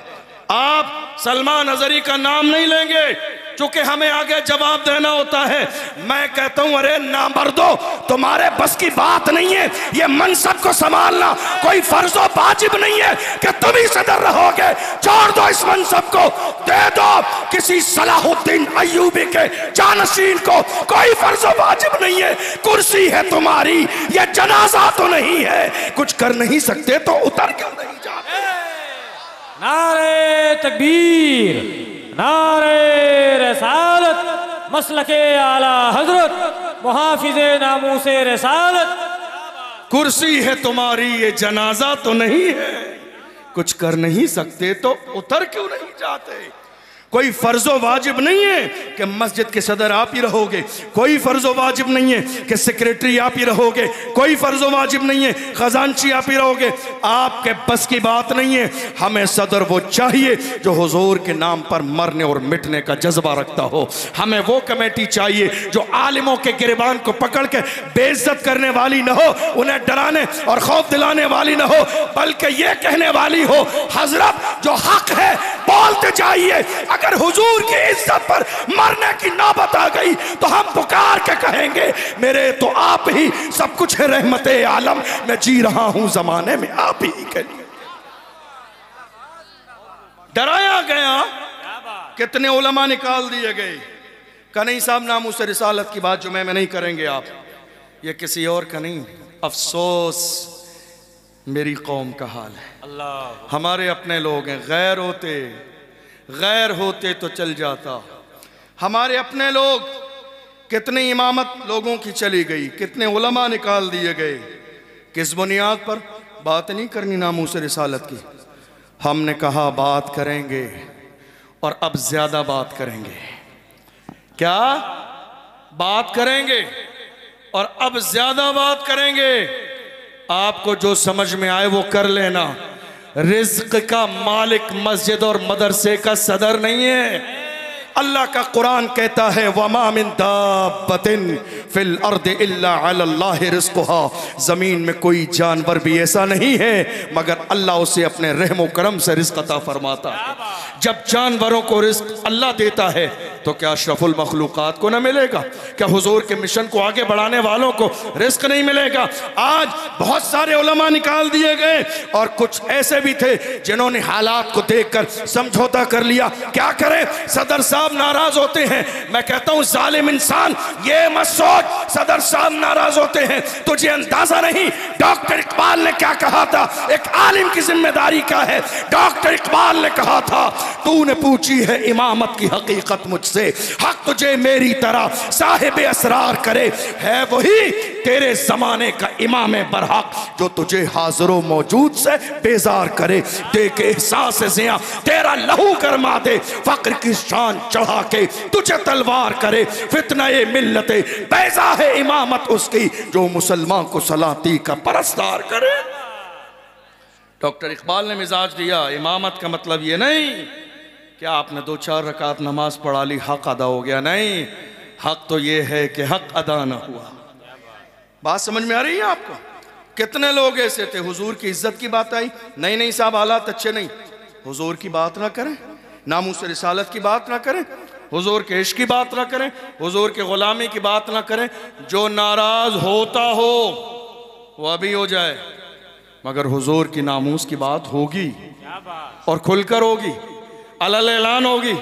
Speaker 1: आप सलमान अजहरी का नाम नहीं लेंगे, चूंकि हमें आगे जवाब देना होता है। मैं कहता हूं, अरे नामर्दो, तुम्हारे बस की बात नहीं है ये मनसब को संभालना, कोई फर्जो वाजिब नहीं है कि तुम ही सदर रहोगे। छोड़ दो इस मनसब को, दे दो किसी सलाहुद्दीन अय्यूबी के जानशीन को, कोई फर्जो वाजिब नहीं है। कुर्सी है तुम्हारी, ये जनाजा तो नहीं है। कुछ कर नहीं सकते तो उतर क्यों नहीं जाते?
Speaker 2: नारे तकबीर, नारे रिसालत, मसलके आला हजरत, मुहाफिज़े नामूसे रिसालत।
Speaker 1: कुर्सी है तुम्हारी, ये जनाजा तो नहीं है। कुछ कर नहीं सकते तो उतर क्यों नहीं जाते? कोई फर्जो वाजिब नहीं है कि मस्जिद के सदर आप ही रहोगे, कोई फर्जो वाजिब नहीं है कि सेक्रेटरी आप ही रहोगे, कोई फर्जो वाजिब नहीं है खजांची आप ही रहोगे। आपके बस की बात नहीं है। हमें सदर वो चाहिए जो हुजूर के नाम पर मरने और मिटने का जज्बा रखता हो। हमें वो कमेटी चाहिए जो आलिमों के गिरबान को पकड़ के बेइज्जत करने वाली न हो, उन्हें डराने और खौफ दिलाने वाली न हो, बल्कि ये कहने वाली हो, हजरत जो हक है बोलते जाइए। अगर हुजूर की इज्जत पर मरने की नौबत आ गई तो हम पुकार के कहेंगे, मेरे तो आप ही सब कुछ है, रहमते आलम, मैं जी रहा हूं जमाने में आप ही के लिए। डराया गया, कितने उलमा निकाल दिए गए। कहीं साहब नामूस रिसालत की बात जुमे में नहीं करेंगे आप, ये किसी और का नहीं। अफसोस मेरी कौम का हाल है। अल्लाह, हमारे अपने लोग हैं, गैर होते तो चल जाता। हमारे अपने लोग, कितनी इमामत लोगों की चली गई, कितने उलमा निकाल दिए गए। किस बुनियाद पर? बात नहीं करनी नामूस रिसालत की। हमने कहा बात करेंगे और अब ज्यादा बात करेंगे। क्या बात करेंगे और अब ज्यादा बात करेंगे? आपको जो समझ में आए वो कर लेना। रिज़्क़ का मालिक मस्जिद और मदरसे का सदर नहीं है। अल्लाह का कुरान कहता है, वमा मिन दाब्बतिन फिल अर्द इल्ला अलल्लाहि रिज़्क़ुहा। ज़मीन में कोई जानवर भी ऐसा नहीं है मगर अल्लाह उसे अपने रहम करम से रिज़्क़ अता फरमाता है। जब जानवरों को रिज़्क़ अल्लाह देता है तो क्या अशरफुल मखलूक़ात को न मिलेगा? क्या हुजूर के मिशन को आगे बढ़ाने वालों को रिज़्क़ नहीं मिलेगा? आज बहुत सारे उलमा निकाल दिए गए और कुछ ऐसे भी थे जिन्होंने हालात को देखकर समझौता कर लिया। क्या करें? सदर साहब साहब नाराज होते हैं। मैं कहता हूं जालिम इंसान ये मत सोच सदर साहब नाराज होते हैं, तुझे अंदाजा नहीं डॉक्टर इकबाल ने क्या कहा था। एक आलिम की जिम्मेदारी क्या है। डॉक्टर इकबाल ने कहा था तूने पूछी है इमामत की हकीकत मुझसे, हक तुझे मेरी तरह साहिब असरार करे, है वही तेरे जमाने का इमाम बरहक जो तुझे हाजिरो मौजूद से बेजार करे। देख एहसास जिया तेरा लहू गरमा दे, फक्र की शान चढ़ा के तुझे तलवार करे। फितना ये मिल्लते बैजा है इमामत उसकी जो मुसलमान को सलाती का परस्तार करे। डॉक्टर इकबाल ने मिजाज दिया इमामत का मतलब ये नहीं कि आपने 2-4 रकात नमाज पढ़ा ली हक अदा हो गया, नहीं, हक तो ये है कि हक अदा ना हुआ। बात समझ में आ रही है आपको। कितने लोग ऐसे थे हुजूर की इज्जत की बात आई, नहीं नहीं साहब हालात अच्छे नहीं, हुजूर की बात ना करें, नामूस रिसालत की बात ना करें, हुजूर के इश्क की बात ना करें, हुजूर के गुलामी की बात ना करें। जो नाराज होता हो वो अभी हो जाए, मगर हुजूर की नामूस की बात होगी और खुलकर होगी, अलल ऐलान होगी,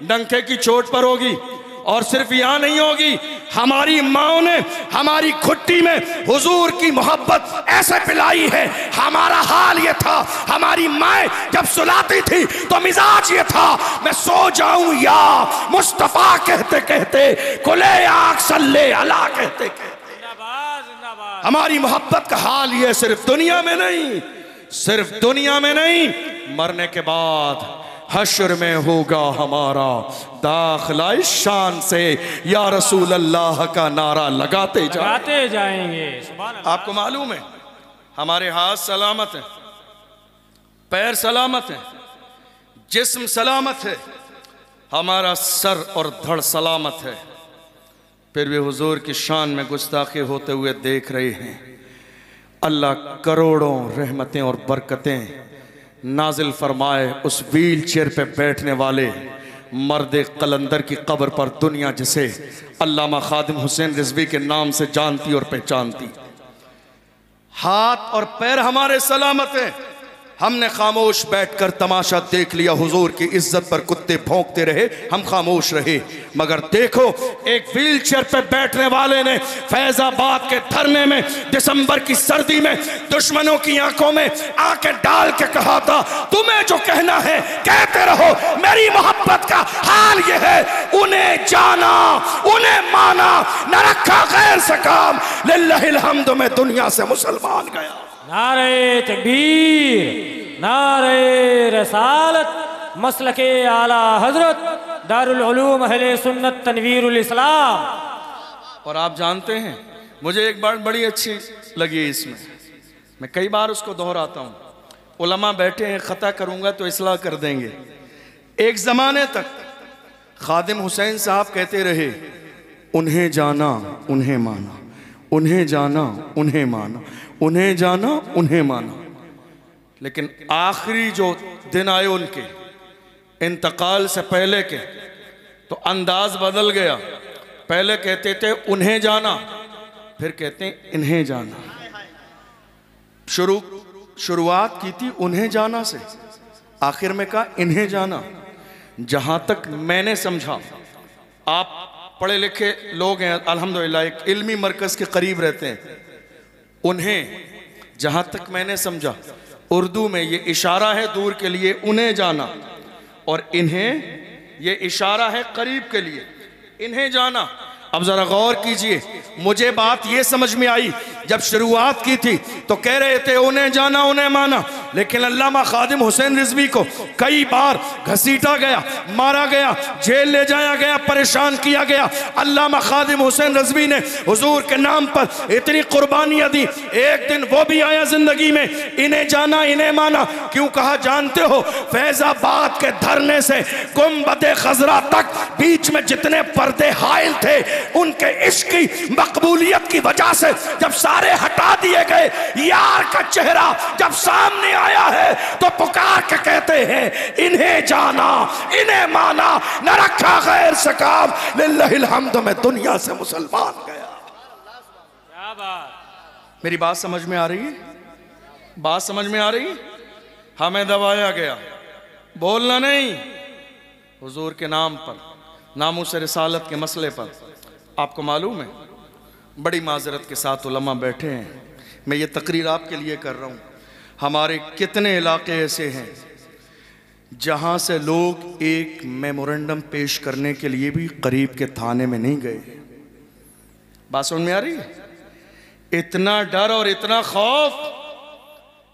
Speaker 1: डंके की चोट पर होगी। और सिर्फ यहां नहीं होगी, हमारी माओ ने हमारी खुट्टी में हुजूर की मोहब्बत ऐसे पिलाई है। हमारा हाल ये था, हमारी माए जब सुलाती थी तो मिजाज ये था मैं सो जाऊं या मुस्तफा कहते कहते, कुले आँख सल्ले अला कहते कहते। हमारी मोहब्बत का हाल ये सिर्फ दुनिया में नहीं, सिर्फ दुनिया में नहीं, मरने के बाद हश्र में होगा हमारा दाखिला इस शान से या रसूल अल्लाह का नारा लगाते
Speaker 2: जाएंगे।
Speaker 1: आपको मालूम है हमारे हाथ सलामत हैं, पैर सलामत हैं, जिस्म सलामत है, हमारा सर और धड़ सलामत है, फिर भी हुजूर की शान में गुस्ताखी होते हुए देख रहे हैं। अल्लाह करोड़ों रहमतें और बरकतें नाजिल फरमाए उस व्हील चेयर पे बैठने वाले मर्द कलंदर की कब्र पर, दुनिया जिसे अल्लामा खादिम हुसैन रिजवी के नाम से जानती और पहचानती। हाथ और पैर हमारे सलामत हैं, हमने खामोश बैठकर तमाशा देख लिया। हुजूर की इज्जत पर कुत्ते भौंकते रहे, हम खामोश रहे। मगर देखो एक व्हील चेयर पे बैठने वाले ने फैजाबाद के धरने में दिसंबर की सर्दी में दुश्मनों की आंखों में आंखें डाल के कहा था तुम्हें जो कहना है कहते रहो, मेरी मोहब्बत का हाल ये है, उन्हें जाना उन्हें माना, न रखा गैर से काम, लिल्लाहिल हम्द में दुनिया से मुसलमान गया।
Speaker 2: नारे तकबीर, नारे रसालत, मसलके आला हजरत दारुल उलूम अहले सुन्नत तनवीरुल इस्लाम।
Speaker 1: और आप जानते हैं मुझे एक बात बड़ी अच्छी लगी इसमें, मैं कई बार उसको दोहराता हूँ। उलमा बैठे हैं, खता करूँगा तो इस्लाह कर देंगे। एक ज़माने तक खादिम हुसैन साहब कहते रहे उन्हें जाना उन्हें माना, उन्हें जाना उन्हें माना, उन्हें जाना उन्हें माना। लेकिन आखिरी जो दिन आए उनके इंतकाल से पहले के, तो अंदाज बदल गया। पहले कहते थे उन्हें जाना, फिर कहते हैं इन्हें जाना। शुरुआत की थी उन्हें जाना से, आखिर में कहा इन्हें जाना। जहां तक मैंने समझा, आप पढ़े लिखे लोग हैं अल्हम्दुलिल्लाह, एक इल्मी मरकज के करीब रहते हैं, उन्हें जहां तक मैंने समझा उर्दू में ये इशारा है दूर के लिए उन्हें जाना, और इन्हें ये इशारा है करीब के लिए इन्हें जाना। अब जरा गौर कीजिए, मुझे बात ये समझ में आई जब शुरुआत की थी तो कह रहे थे उन्हें जाना उन्हें माना, लेकिन अल्लामा खादिम हुसैन रिजवी को कई बार घसीटा गया, मारा गया, जेल ले जाया गया, परेशान किया गया। अल्लामा खादिम हुसैन रिजवी ने हुजूर के नाम पर इतनी कुर्बानियां दी। एक दिन वो भी आया जिंदगी में, इन्हें जाना इन्हें माना। क्यों कहा जानते हो? फैजाबाद के धरने से गुंबद खजरा तक बीच में जितने पर्दे हाइल थे उनके इश्क की मकबूलियत की वजह से जब सारे हटा दिए गए, यार का चेहरा जब सामने आया है तो पुकार के कहते हैं इन्हें जाना इन्हें माना, न रखा गैर से काम, लिल्लाहिल हम्द में दुनिया से मुसलमान गया।
Speaker 2: क्या बात,
Speaker 1: मेरी बात समझ में आ रही है? बात समझ में आ रही है? हमें दबाया गया, बोलना नहीं, हुजूर के नाम पर नामूस रिसालत के मसले पर आपको मालूम है, बड़ी माजरत के साथ उलमा बैठे हैं, मैं ये तकरीर आपके लिए कर रहा हूँ। हमारे कितने इलाके ऐसे हैं जहाँ से लोग एक मेमोरेंडम पेश करने के लिए भी करीब के थाने में नहीं गए। बात समझ में आ रही है? इतना डर और इतना खौफ,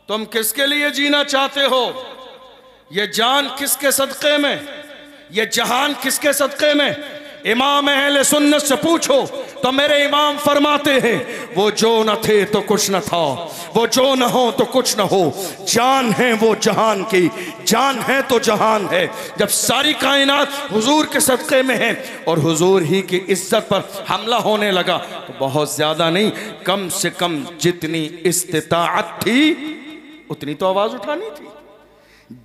Speaker 1: तुम किसके लिए जीना चाहते हो? ये जान किसके सदक़े में, ये जहान किसके सदक़े में? इमाम अहले सुन्नत से पूछो तो मेरे इमाम फरमाते हैं, वो जो न थे तो कुछ न था, वो जो न हो तो कुछ न हो, जान है वो जहान की, जान है तो जहान है। जब सारी कायनात हुजूर के सदक़े में है और हुजूर ही की इज्जत पर हमला होने लगा, तो बहुत ज़्यादा नहीं, कम से कम जितनी इस्तिताअत थी उतनी तो आवाज़ उठानी थी,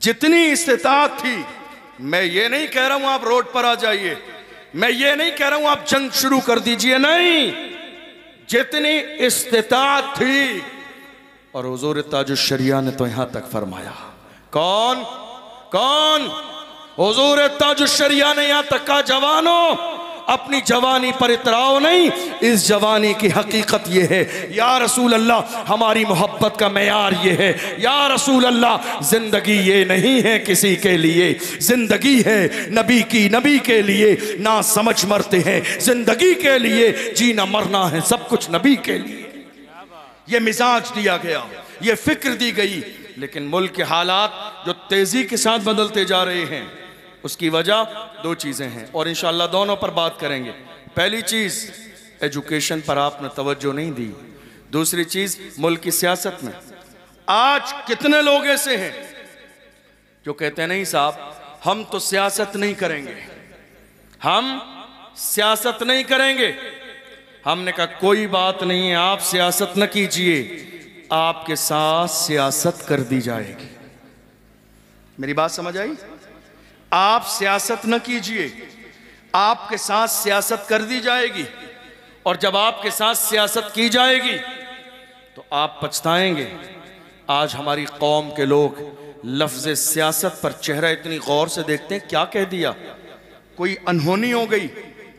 Speaker 1: जितनी इस्तिताअत थी। मैं ये नहीं कह रहा हूँ आप रोड पर आ जाइए, मैं ये नहीं कह रहा हूं आप जंग शुरू कर दीजिए, नहीं, जितनी इस्तिताअत थी। और हुजूर ताजुश्शरिया ने तो यहां तक फरमाया, कौन कौन? हुजूर ताजुश्शरिया ने यहां तक कहा, जवानों अपनी जवानी पर इतराओ नहीं, इस जवानी की हकीकत यह है, या रसूल अल्लाह हमारी मोहब्बत का मेयार ये है, या रसूल अल्लाह जिंदगी ये नहीं है किसी के लिए, जिंदगी है नबी की, नबी के लिए ना समझ मरते हैं, जिंदगी के लिए जीना मरना है सब कुछ नबी के लिए। ये मिजाज दिया गया, ये फिक्र दी गई। लेकिन मुल्क के हालात जो तेजी के साथ बदलते जा रहे हैं, उसकी वजह दो चीज़ें हैं और इंशाअल्लाह दोनों पर बात करेंगे। पहली चीज़, एजुकेशन पर आपने तवज्जो नहीं दी। दूसरी चीज़, मुल्क की सियासत में आज कितने लोग ऐसे हैं जो कहते हैं नहीं साहब हम तो सियासत नहीं करेंगे, हम सियासत नहीं करेंगे। हमने कहा कोई बात नहीं है, आप सियासत न कीजिए, आपके साथ सियासत कर दी जाएगी। मेरी बात समझ आई? आप सियासत न कीजिए, आपके साथ सियासत कर दी जाएगी, और जब आपके साथ सियासत की जाएगी तो आप पछताएंगे। आज हमारी कौम के लोग लफ्ज़ सियासत पर चेहरा इतनी गौर से देखते हैं, क्या कह दिया, कोई अनहोनी हो गई,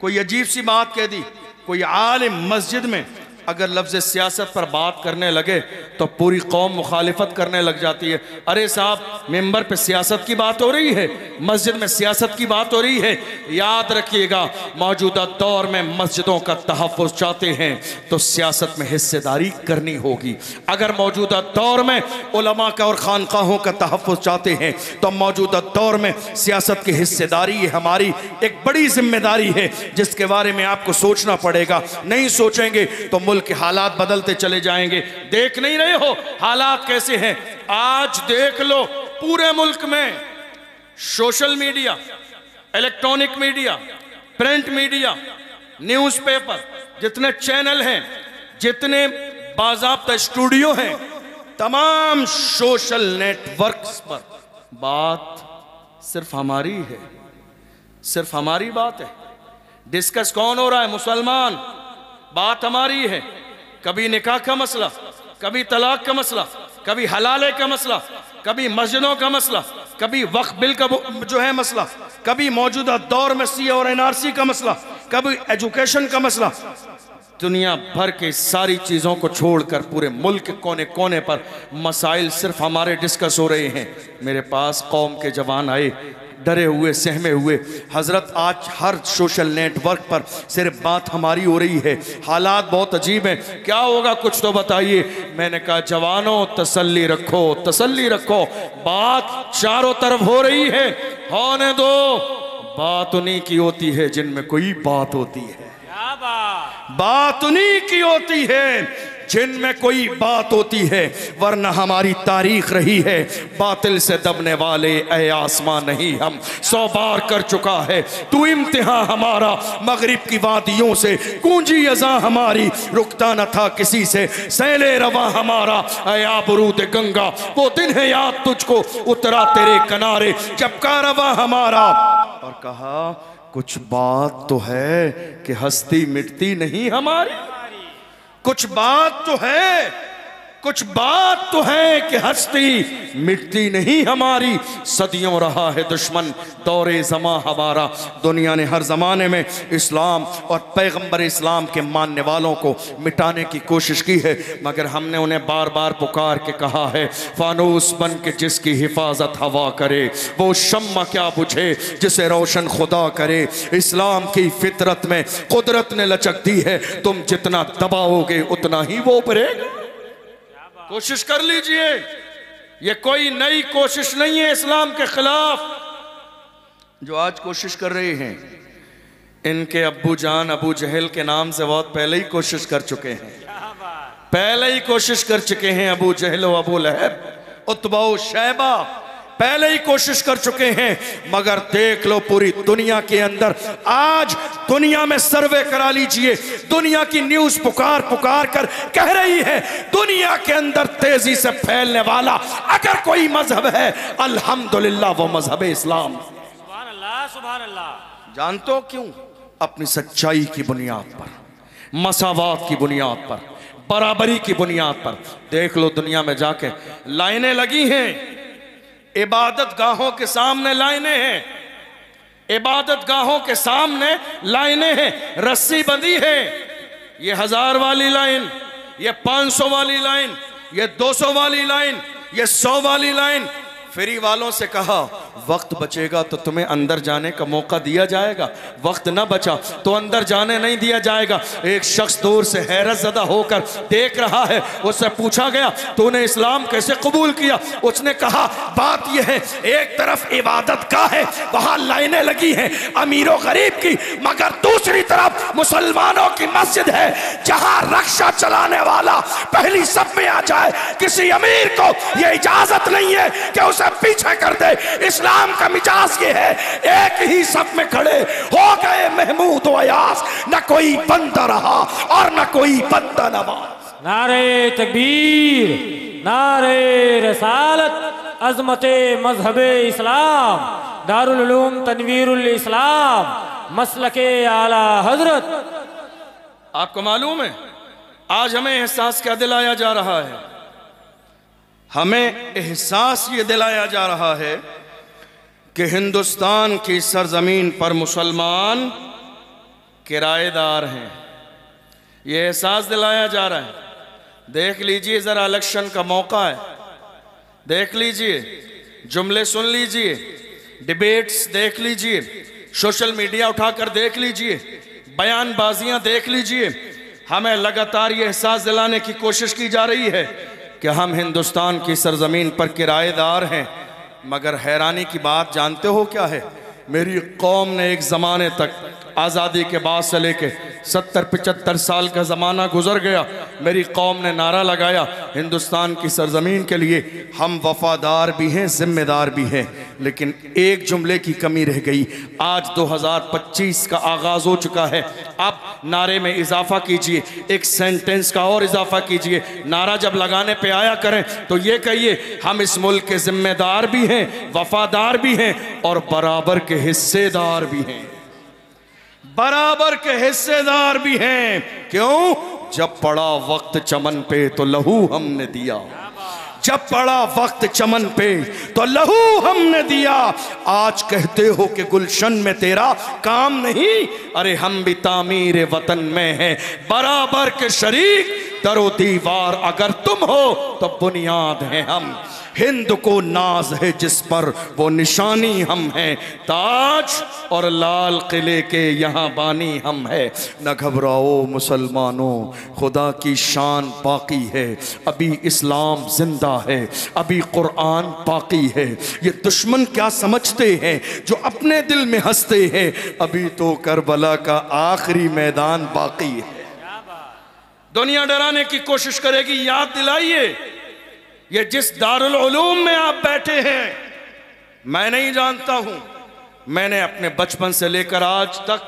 Speaker 1: कोई अजीब सी बात कह दी, कोई आलिम मस्जिद में अगर लफ्ज़ सियासत पर बात करने लगे तो पूरी कौम मुखालिफत करने लग जाती है। अरे साहब मेंबर पे सियासत की बात हो रही है, मस्जिद में सियासत की बात हो रही है। याद रखिएगा, मौजूदा दौर में मस्जिदों का तहफ़्फ़ुज़ चाहते हैं तो सियासत में हिस्सेदारी करनी होगी। अगर मौजूदा दौर में उलमा का और खानकाहों का तहफ़्फ़ुज़ चाहते हैं तो मौजूदा दौर में सियासत की हिस्सेदारी ये हमारी एक बड़ी जिम्मेदारी है, जिसके बारे में आपको सोचना पड़ेगा। नहीं सोचेंगे तो मुल्क के हालात बदलते चले जाएंगे। देख नहीं रहे हो हालात कैसे हैं? आज देख लो पूरे मुल्क में social media, electronic media, print media, newspaper, जितने चैनल हैं, जितने बाज़ाब्ता स्टूडियो हैं, तमाम सोशल नेटवर्क्स पर बात सिर्फ हमारी है, सिर्फ हमारी बात है। डिस्कस कौन हो रहा है? मुसलमान। बात हमारी है। कभी निकाह का मसला, कभी तलाक का मसला, कभी हलाले का मसला, कभी मस्जिदों का मसला, कभी वक्फ बिल का जो है मसला, कभी मौजूदा दौर में सी और एनआरसी का मसला, कभी एजुकेशन का मसला। दुनिया भर के सारी चीज़ों को छोड़कर पूरे मुल्क के कोने कोने पर मसाइल सिर्फ हमारे डिस्कस हो रहे हैं। मेरे पास कौम के जवान आए, डरे हुए, सहमे हुए, हज़रत आज हर सोशल नेटवर्क पर सिर्फ बात हमारी हो रही है, हालात बहुत अजीब हैं, क्या होगा कुछ तो बताइए। मैंने कहा जवानों तसल्ली रखो, तसल्ली रखो, बात चारों तरफ हो रही है, होने दो। बात उन्हीं की होती है जिनमें कोई बात होती है, बात उन्हीं की होती है जिनमें कोई बात होती है, वरना हमारी तारीख रही है बातिल से दबने वाले ऐ आसमां नहीं, हम 100 बार कर चुका है तू इम्तिहान हमारा, मगरिब की वादियों से गूंजी अज़ा हमारी, रुकता न था किसी से सैले रवा हमारा, ऐ आबरूद गंगा वो दिन है याद तुझको, उतरा तेरे किनारे जब का रवा हमारा। और कहा कुछ बात तो है कि हस्ती मिटती नहीं हमारी, कुछ बात तो है कुछ बात तो है कि हस्ती मिटती नहीं हमारी, सदियों रहा है दुश्मन दौरे ज़मा हमारा। दुनिया ने हर ज़माने में इस्लाम और पैगंबर इस्लाम के मानने वालों को मिटाने की कोशिश की है, मगर हमने उन्हें बार बार पुकार के कहा है, फानूस बन के जिसकी हिफाजत हवा करे, वो शम्मा क्या बुझे जिसे रोशन खुदा करे। इस्लाम की फितरत में कुदरत ने लचक दी है, तुम जितना दबाओगे उतना ही वो उभरेगा। कोशिश कर लीजिए, ये कोई नई कोशिश नहीं है इस्लाम के खिलाफ। जो आज कोशिश कर रहे हैं, इनके अब्बू जान अबू जहल के नाम से बहुत पहले ही कोशिश कर चुके हैं, पहले ही कोशिश कर चुके हैं। अबू जहल व अबू लहब, उतबा व शैबा पहले ही कोशिश कर चुके हैं। मगर देख लो पूरी दुनिया के अंदर, आज दुनिया में सर्वे करा लीजिए, दुनिया की न्यूज पुकार पुकार कर कह रही है, दुनिया के अंदर तेजी से फैलने वाला अगर कोई मजहब है, अल्हम्दुलिल्लाह वो मजहब इस्लाम।
Speaker 2: सुभान अल्लाह, सुभान अल्लाह।
Speaker 1: जानते हो क्यों? अपनी सच्चाई की बुनियाद पर, मसावात की बुनियाद पर, बराबरी की बुनियाद पर। देख लो दुनिया में जाके लाइनें लगी हैं, इबादत गाहों के सामने लाइनें हैं, इबादत गाहों के सामने लाइनें हैं, रस्सी बंधी है। ये 1000 वाली लाइन, ये 500 वाली लाइन, ये 200 वाली लाइन, ये 100 वाली लाइन। फ्री वालों से कहा, वक्त बचेगा तो तुम्हें अंदर जाने का मौका दिया जाएगा, वक्त ना बचा तो अंदर जाने नहीं दिया जाएगा। एक शख्स दूर से हैरत ज़दा होकर देख रहा है, उससे पूछा गया, तूने इस्लाम कैसे कबूल किया? उसने कहा, बात यह है, एक तरफ इबादत का है, वहां लाइनें लगी हैं अमीरों गरीब की, मगर दूसरी तरफ मुसलमानों की मस्जिद है, जहां रक्षा चलाने वाला पहली सब में आ जाए। किसी अमीर को यह इजाजत नहीं है कि उसे पीछे कर दे। इस्लाम का मिजाज ये है, एक ही सब में खड़े हो गए महमूद व अयास, न कोई बंदा रहा और न कोई बंदा नवाज।
Speaker 2: नारे तकबीर, नारे रसालत, अजमते मजहबे इस्लाम, दारुल उलूम तनवीरुल इस्लाम, मसलके आला हजरत।
Speaker 1: आपको मालूम है आज हमें एहसास क्या दिलाया जा रहा है? हमें एहसास ये दिलाया जा रहा है कि हिंदुस्तान की सरजमीन पर मुसलमान किराएदार हैं। ये एहसास दिलाया जा रहा है। देख लीजिए ज़रा, इलेक्शन का मौका है, देख लीजिए, जुमले सुन लीजिए, डिबेट्स देख लीजिए, सोशल मीडिया उठाकर देख लीजिए, बयानबाजियां देख लीजिए। हमें लगातार ये एहसास दिलाने की कोशिश की जा रही है कि हम हिंदुस्तान की सरजमीन पर किराएदार हैं। मगर हैरानी की बात जानते हो क्या है? मेरी कौम ने एक ज़माने तक, आज़ादी के बाद से लेके 70-75 साल का ज़माना गुजर गया, मेरी कौम ने नारा लगाया हिंदुस्तान की सरजमीन के लिए, हम वफादार भी हैं, जिम्मेदार भी हैं। लेकिन एक जुमले की कमी रह गई। आज 2025 का आगाज़ हो चुका है, अब नारे में इजाफा कीजिए, एक सेंटेंस का और इजाफा कीजिए। नारा जब लगाने पे आया करें तो ये कहिए, हम इस मुल्क के जिम्मेदार भी हैं, वफादार भी हैं और बराबर के हिस्सेदार भी हैं, बराबर के हिस्सेदार भी हैं। क्यों? जब पड़ा वक्त चमन पे तो लहू हमने दिया, जब पड़ा वक्त चमन पे तो लहू हमने दिया। आज कहते हो कि गुलशन में तेरा काम नहीं, अरे हम भी तामीर वतन में हैं, बराबर के शरीक। दरो दीवार अगर तुम हो तो बुनियाद हैं हम, हिंद को नाज है जिस पर वो निशानी हम हैं, ताज और लाल किले के यहाँ बानी हम हैं। न घबराओ मुसलमानों, खुदा की शान बाकी है, अभी इस्लाम जिंदा है, अभी कुरान बाकी है। ये दुश्मन क्या समझते हैं जो अपने दिल में हंसते हैं, अभी तो करबला का आखिरी मैदान बाकी है। दुनिया डराने की कोशिश करेगी, याद दिलाइए, ये जिस दारुल उलूम में आप बैठे हैं, मैं नहीं जानता हूं, मैंने अपने बचपन से लेकर आज तक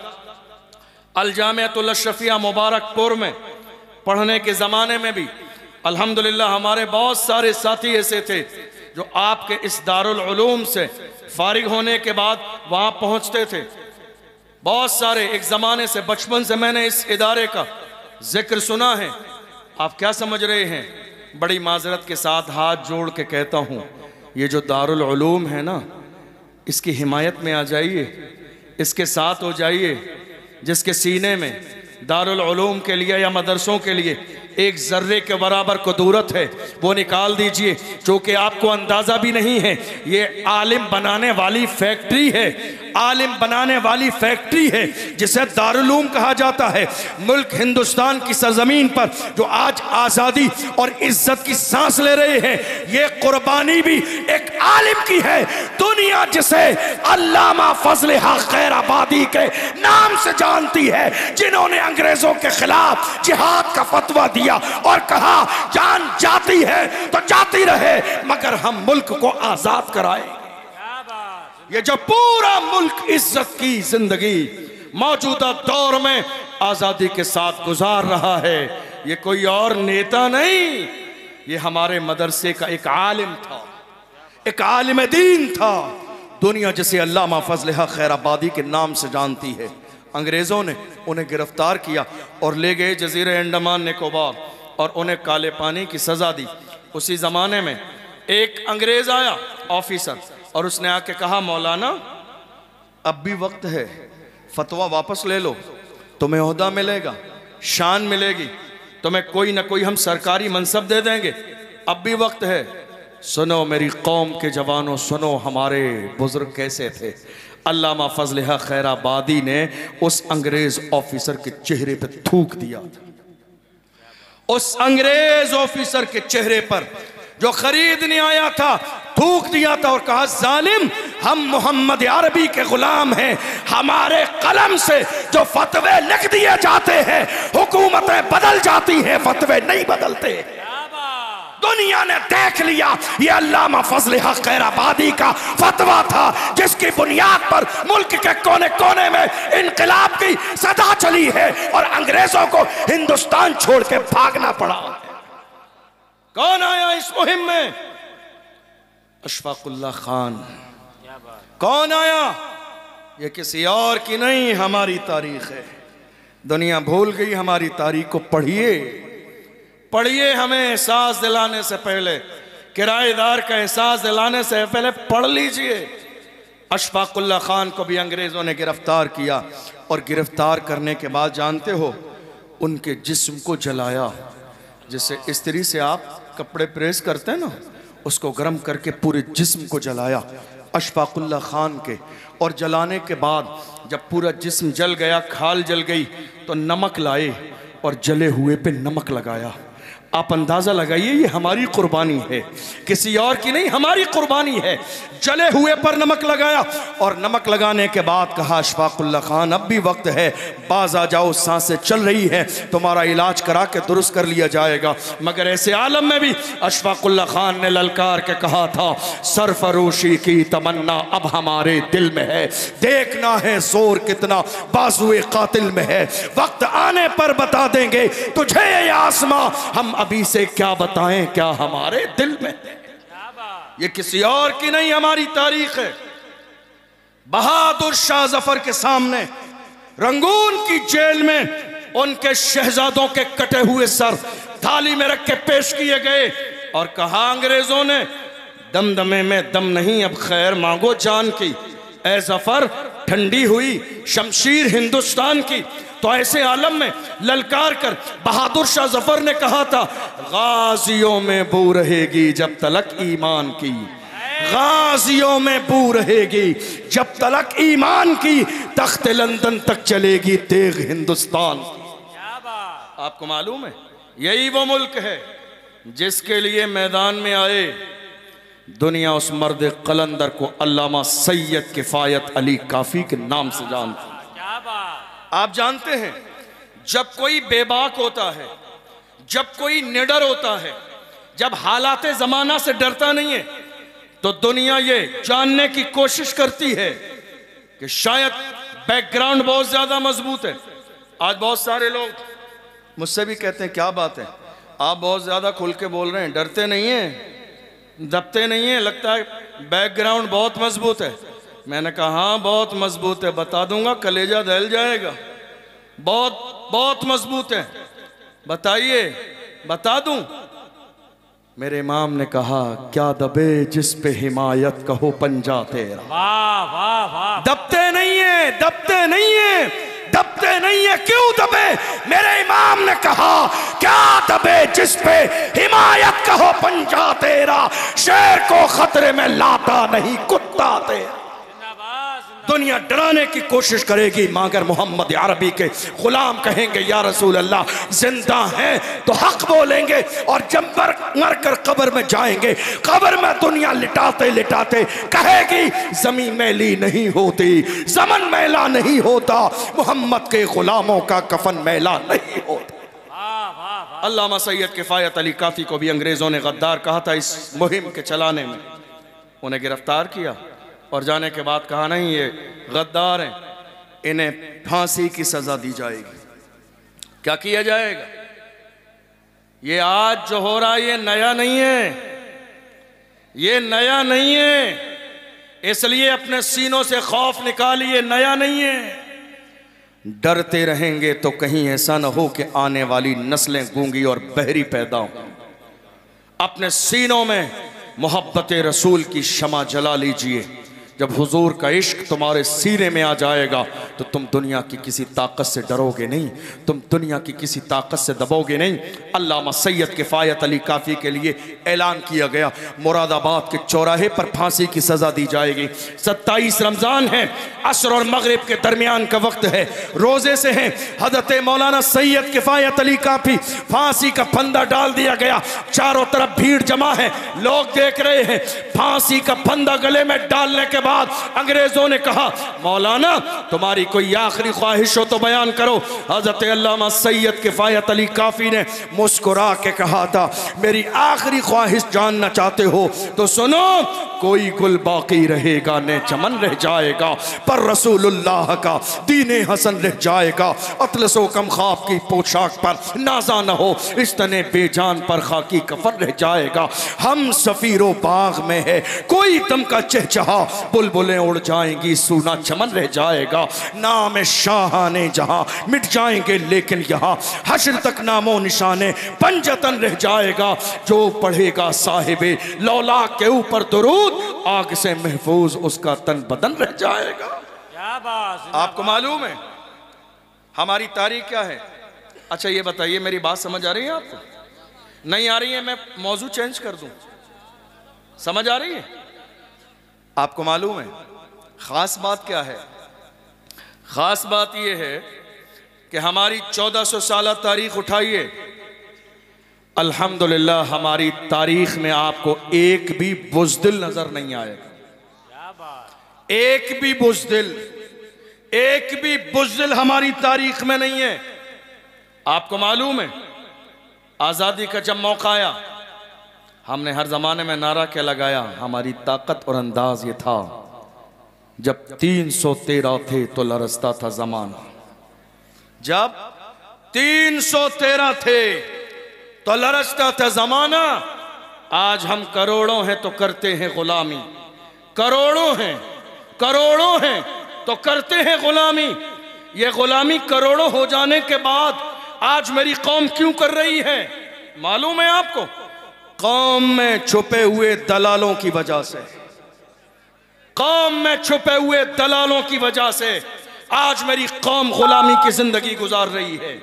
Speaker 1: अल जामिअतुल अशरफिया मुबारकपुर में पढ़ने के ज़माने में भी अल्हम्दुलिल्लाह हमारे बहुत सारे साथी ऐसे थे जो आपके इस दारुल उलूम से फारिग होने के बाद वहाँ पहुँचते थे। बहुत सारे, एक ज़माने से, बचपन से मैंने इस इदारे का जिक्र सुना है। आप क्या समझ रहे हैं बड़ी माजरत के साथ हाथ जोड़ के कहता हूँ, ये जो दारुल उलूम है ना, इसकी हिमायत में आ जाइए, इसके साथ हो जाइए। जिसके सीने में दारुल उलूम के लिए या मदरसों के लिए एक जर्रे के बराबर कुदूरत है, वो निकाल दीजिए। जो कि आपको अंदाज़ा भी नहीं है, ये आलिम बनाने वाली फैक्ट्री है, आलिम बनाने वाली फैक्ट्री है जिसे दारुल उलूम कहा जाता है। मुल्क हिंदुस्तान की सरजमीन पर जो आज आज़ादी और इज्जत की सांस ले रहे हैं, ये कुर्बानी भी एक आलिम की है। दुनिया जिसे अल्लामा फजल हक खैराबादी के नाम से जानती है, जिन्होंने अंग्रेजों के खिलाफ जिहाद का फतवा दिया और कहा जान जाती है तो जाती रहे, मगर हम मुल्क को आजाद कराए। ये जो पूरा मुल्क इज्जत की जिंदगी मौजूदा दौर में आजादी के साथ गुजार रहा है, ये कोई और नेता नहीं, ये हमारे मदरसे का एक आलिम था, एक आलिम दीन था। दुनिया जिसे अल्लामा फजल हक खैराबादी के नाम से जानती है। अंग्रेज़ों ने उन्हें गिरफ्तार किया और ले गए जजीरे अंडमान निकोबार और उन्हें काले पानी की सज़ा दी। उसी ज़माने में एक अंग्रेज़ आया ऑफिसर, और उसने आके कहा, मौलाना अब भी वक्त है, फतवा वापस ले लो, तुम्हें ओहदा मिलेगा, शान मिलेगी, तुम्हें कोई ना कोई हम सरकारी मनसब दे देंगे, अब भी वक्त है। सुनो मेरी कौम के जवानों, सुनो हमारे बुजुर्ग कैसे थे। अल्लामा फजल हक खैराबादी ने उस अंग्रेज ऑफिसर के चेहरे पर थूक दिया। उस अंग्रेज ऑफिसर के चेहरे पर जो खरीदने आया था थूक दिया था और कहा, जालिम, हम मोहम्मद अरबी के गुलाम हैं, हमारे कलम से जो फतवे लिख दिए जाते हैं हुकूमतें बदल जाती हैं, फतवे नहीं बदलते। दुनिया ने देख लिया, ये अल्लामा फजल हक खैराबादी का फतवा था जिसकी बुनियाद पर मुल्क के कोने कोने में इनकलाब की सदा चली है और अंग्रेजों को हिंदुस्तान छोड़ के भागना पड़ा। कौन आया इस मुहिम में? अशफाकुल्लाह खान। कौन आया? ये किसी और की नहीं, हमारी तारीख है। दुनिया भूल गई हमारी तारीख को। पढ़िए पढ़िए, हमें एहसास दिलाने से पहले, किराएदार का एहसास दिलाने से पहले पढ़ लीजिए। अशफाकुल्लाह खान को भी अंग्रेज़ों ने गिरफ्तार किया और गिरफ्तार करने के बाद जानते हो उनके जिस्म को जलाया। जैसे इस्त्री से आप कपड़े प्रेस करते हैं ना, उसको गर्म करके पूरे जिस्म को जलाया अशफाकुल्लाह खान के। और जलाने के बाद जब पूरा जिस्म जल गया, खाल जल गई, तो नमक लाए और जले हुए पे नमक लगाया। आप अंदाज़ा लगाइए, ये हमारी कुर्बानी है, किसी और की नहीं, हमारी कुर्बानी है। जले हुए पर नमक लगाया और नमक लगाने के बाद कहा, अशफाकुल्लाह खान अब भी वक्त है, बाज आ जाओ, सांसें चल रही हैं, तुम्हारा इलाज करा के दुरुस्त कर लिया जाएगा। मगर ऐसे आलम में भी अशफाकुल्लाह खान ने ललकार के कहा था, सरफरोशी की तमन्ना अब हमारे दिल में है, देखना है जोर कितना बाजुए कातिल में है, वक्त आने पर बता देंगे तुझे ये आसमां, हम अभी से क्या बताएं क्या हमारे दिल में। ये किसी और की नहीं, हमारी तारीख है। बहादुर शाह जफर के सामने रंगून की जेल में उनके शहजादों के कटे हुए सर थाली में रख के पेश किए गए और कहा, अंग्रेजों ने दमदमे में दम नहीं, अब खैर मांगो जान की। ए जफर, ठंडी हुई शमशीर हिंदुस्तान की। तो ऐसे आलम में ललकार कर बहादुर शाह जफर ने कहा था, गाजियों में बू रहेगी जब तलक ईमान की, गाजियों में बू रहेगी जब तलक ईमान की, तख्त लंदन तक चलेगी तेग हिंदुस्तान। आपको मालूम है, यही वो मुल्क है जिसके लिए मैदान में आए दुनिया उस मर्द कलंदर को अल्लामा सैयद किफायत अली काफी के नाम से जानती। आप जानते हैं, जब कोई बेबाक होता है, जब कोई निडर होता है, जब हालात ज़माना से डरता नहीं है, तो दुनिया ये जानने की कोशिश करती है कि शायद बैकग्राउंड बहुत ज़्यादा मजबूत है। आज बहुत सारे लोग मुझसे भी कहते हैं, क्या बात है, आप बहुत ज़्यादा खुल के बोल रहे हैं, डरते नहीं हैं, दबते नहीं हैं, लगता है बैकग्राउंड बहुत मजबूत है। मैंने कहा, हाँ बहुत मजबूत है, बता दूंगा, कलेजा दहल जाएगा, बहुत बहुत मजबूत है, बताइए, बता दूं। मेरे इमाम ने कहा क्या दबे जिस पे हिमायत कहो पंजा तेरा।
Speaker 2: वाह वाह वाह।
Speaker 1: दबते नहीं है, दबते नहीं है, दबते नहीं है, क्यों दबे? मेरे इमाम ने कहा क्या दबे जिस पे हिमायत कहो पंजा तेरा। शेर को खतरे में लाता नहीं कुत्ता तेरा। दुनिया डराने की कोशिश करेगी मगर मोहम्मद अरबी के गुलाम कहेंगे या रसूल अल्लाह जिंदा हैं तो हक बोलेंगे, और जब मर कर कब्र में जाएंगे, कब्र में दुनिया लिटाते लिटाते कहेगी जमीन मैली नहीं होती, ज़मन मैला नहीं होता, मोहम्मद के गुलामों का कफन मैला नहीं होता। अल्लामा सैयद किफ़ायत अली काफ़ी को भी अंग्रेज़ों ने गद्दार कहा था इस मुहिम के चलाने में। उन्हें गिरफ्तार किया और जाने के बाद कहा नहीं ये गद्दार हैं, इन्हें फांसी की सजा दी जाएगी। क्या किया जाएगा? ये आज जो हो रहा है ये नया नहीं है, ये नया नहीं है, इसलिए अपने सीनों से खौफ निकालिए, नया नहीं है। डरते रहेंगे तो कहीं ऐसा न हो कि आने वाली नस्लें गूंगी और बहरी पैदा हो। अपने सीनों में मोहब्बत रसूल की शमा जला लीजिए। जब हुजूर का इश्क तुम्हारे सीने में आ जाएगा तो तुम दुनिया की किसी ताकत से डरोगे नहीं, तुम दुनिया की किसी ताकत से दबोगे नहीं। अल्लामा सैयद किफ़ायत अली काफ़ी के लिए ऐलान किया गया मुरादाबाद के चौराहे पर फांसी की सज़ा दी जाएगी। 27 रमज़ान है, असर और मगरिब के दरमियान का वक्त है, रोज़े से हैं। हज़रत मौलाना सैयद किफ़ायत अली काफ़ी फांसी का फंदा डाल दिया गया, चारों तरफ भीड़ जमा है, लोग देख रहे हैं। फांसी का फंदा गले में डालने के बाद अंग्रेजों ने कहा मौलाना तुम्हारी कोई आखिरी ख्वाहिश हो तो बयान करो। हज़रत अल्लामा सैयद किफ़ायत अली काफ़ी ने मुस्कुरा के कहा था मेरी आखिरी ख्वाहिश जानना चाहते हो तो सुनो, कोई गुल बाकी रहेगा न चमन रह जाएगा, पर रसूलुल्लाह का दीने हसन रह जाएगा। अतलसो कम ख्वाब की पोशाक पर नाजा न हो, इस तने बेजान पर खाकी कफन रह जाएगा। हम सफीरो बाग में है, कोई दम का चहचहा, बुलबुलें उड़ जाएंगी, सूना चमन रह जाएगा। नाम शाहाने जहां मिट जाएंगे लेकिन यहाँ हश्र तक नामो निशाने पंजतन रह जाएगा। जो पढ़ेगा साहिबे लौला के ऊपर दुरूद, आग से महफूज उसका तन बदन रह जाएगा।
Speaker 2: क्या बात।
Speaker 1: आपको मालूम है हमारी तारीख क्या है? अच्छा ये बताइए, मेरी बात समझ आ रही है आपको? नहीं आ रही है मैं मौजू चेंज कर दूं? समझ आ रही है? आपको मालूम है खास बात क्या है? खास बात यह है कि हमारी 1400 साल तारीख उठाइए, अल्हम्दुलिल्लाह हमारी तारीख में आपको एक भी बुज़दिल नजर नहीं आएगा। एक भी बुज़दिल, एक भी बुज़दिल हमारी तारीख में नहीं है। आपको मालूम है आज़ादी का जब मौका आया, हमने हर जमाने में नारा क्या लगाया? हमारी ताकत और अंदाज ये था जब 313 थे तो लरसता था जमाना। जब 313 थे तो लरसता था जमाना। आज हम करोड़ों हैं तो करते हैं गुलामी, करोड़ों हैं, करोड़ों हैं तो करते हैं गुलामी। ये गुलामी करोड़ों हो जाने के बाद आज मेरी कौम क्यों कर रही है मालूम है आपको? कौम में छुपे हुए दलालों की वजह से, कौम में छुपे हुए दलालों की वजह से आज मेरी कौम गुलामी की जिंदगी गुजार रही है।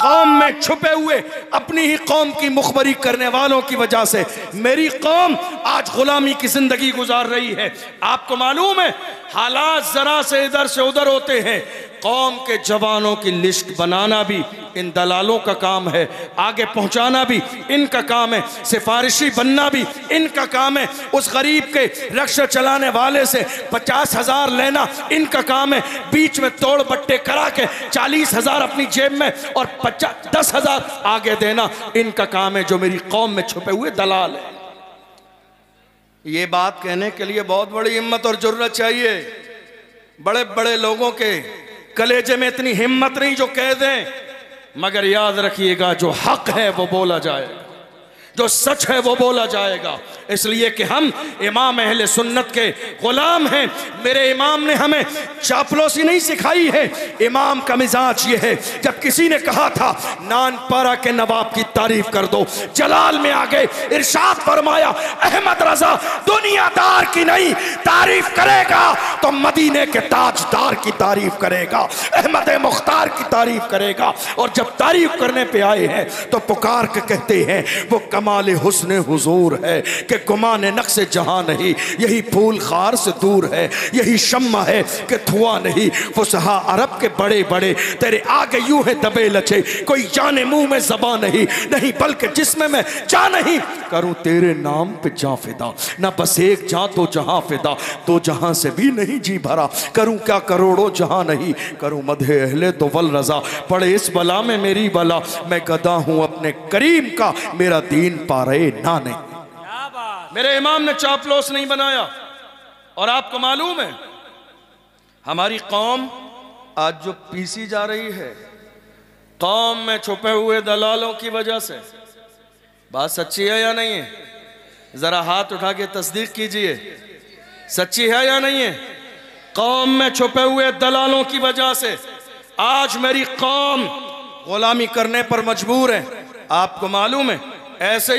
Speaker 1: कौम में छुपे हुए अपनी ही कौम की मुखबरी करने वालों की वजह से मेरी कौम आज गुलामी की जिंदगी गुजार रही है। आपको मालूम है हालात जरा से इधर से उधर होते हैं, कौम के जवानों की लिस्ट बनाना भी इन दलालों का काम है, आगे पहुंचाना भी इनका काम है, सिफारिशी बनना भी इनका काम है, उस गरीब के रक्षा चलाने वाले से 50,000 लेना इनका काम है, बीच में तोड़ बट्टे करा के 40,000 अपनी जेब में और 10,000 आगे देना इनका काम है, जो मेरी कौम में छुपे हुए दलाल है। ये बात कहने के लिए बहुत बड़ी हिम्मत और जुर्रत चाहिए। बड़े बड़े लोगों के कलेजे में इतनी हिम्मत नहीं जो कह दें, मगर याद रखिएगा जो हक है वो बोला जाएगा, जो सच है वो बोला जाएगा। इसलिए कि हम इमाम अहले सुन्नत के गुलाम हैं। मेरे इमाम ने हमें चापलूसी नहीं सिखाई है। इमाम का मिजाज ये है, जब किसी ने कहा था नानपारा के नवाब की तारीफ कर दो, जलाल में आ गए, इरशाद फरमाया अहमद रजा दुनियादार की नहीं तारीफ करेगा तो मदीने के ताजदार की तारीफ करेगा, अहमद मुख्तार की तारीफ करेगा। और जब तारीफ करने पे आए हैं तो पुकार के कहते हैं वो कमाल हुस्न हुजूर है कि गुमान नक्श जहां नहीं, यही फूल खार से दूर है, यही शम्मा है कि धुआं नहीं। फुसहा अरब के बड़े बड़े तेरे आगे यूं है दबे लचे, कोई जाने मुंह में ज़बान नहीं, नहीं बल्कि जिसमें मैं जा नहीं करूं तेरे नाम पे जा फिदा, ना बस एक जा तो जहां फिदा, तो जहां से भी नहीं जी भरा, करूं क्या करोड़ों जहां नहीं, करूं मधे अहले तो वल रजा, पड़े इस बला में मेरी बला, मैं गदा हूं अपने करीम का, मेरा दीन पारे ना नहीं। मेरे इमाम ने चापलूस नहीं बनाया। और आपको मालूम है हमारी कौम आज जो पीसी जा रही है, कौम में छुपे हुए दलालों की वजह से। बात सच्ची है या नहीं है? जरा हाथ उठा के तस्दीक कीजिए, सच्ची है या नहीं है? कौम में छुपे हुए दलालों की वजह से आज मेरी कौम गुलामी करने पर मजबूर है। आपको मालूम है ऐसे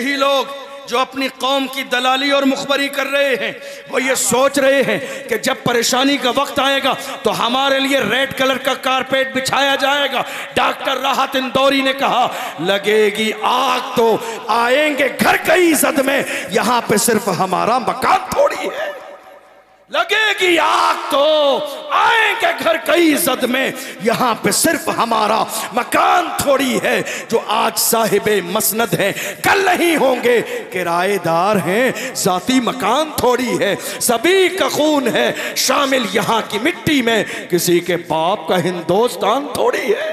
Speaker 1: ही लोग जो अपनी कौम की दलाली और मुखबरी कर रहे हैं, वो ये सोच रहे हैं कि जब परेशानी का वक्त आएगा तो हमारे लिए रेड कलर का कारपेट बिछाया जाएगा। डॉक्टर राहत इंदौरी ने कहा लगेगी आग तो आएंगे घर कई जद में, यहां पे सिर्फ हमारा मकान थोड़ी है। लगेगी आग तो आएंगे घर कई जद में, यहां पे सिर्फ हमारा मकान थोड़ी है। जो आज साहिबे मसनद हैं कल नहीं होंगे, किराएदार हैं जाती मकान थोड़ी है। सभी का खून है शामिल यहां की मिट्टी में, किसी के बाप का हिंदुस्तान थोड़ी है।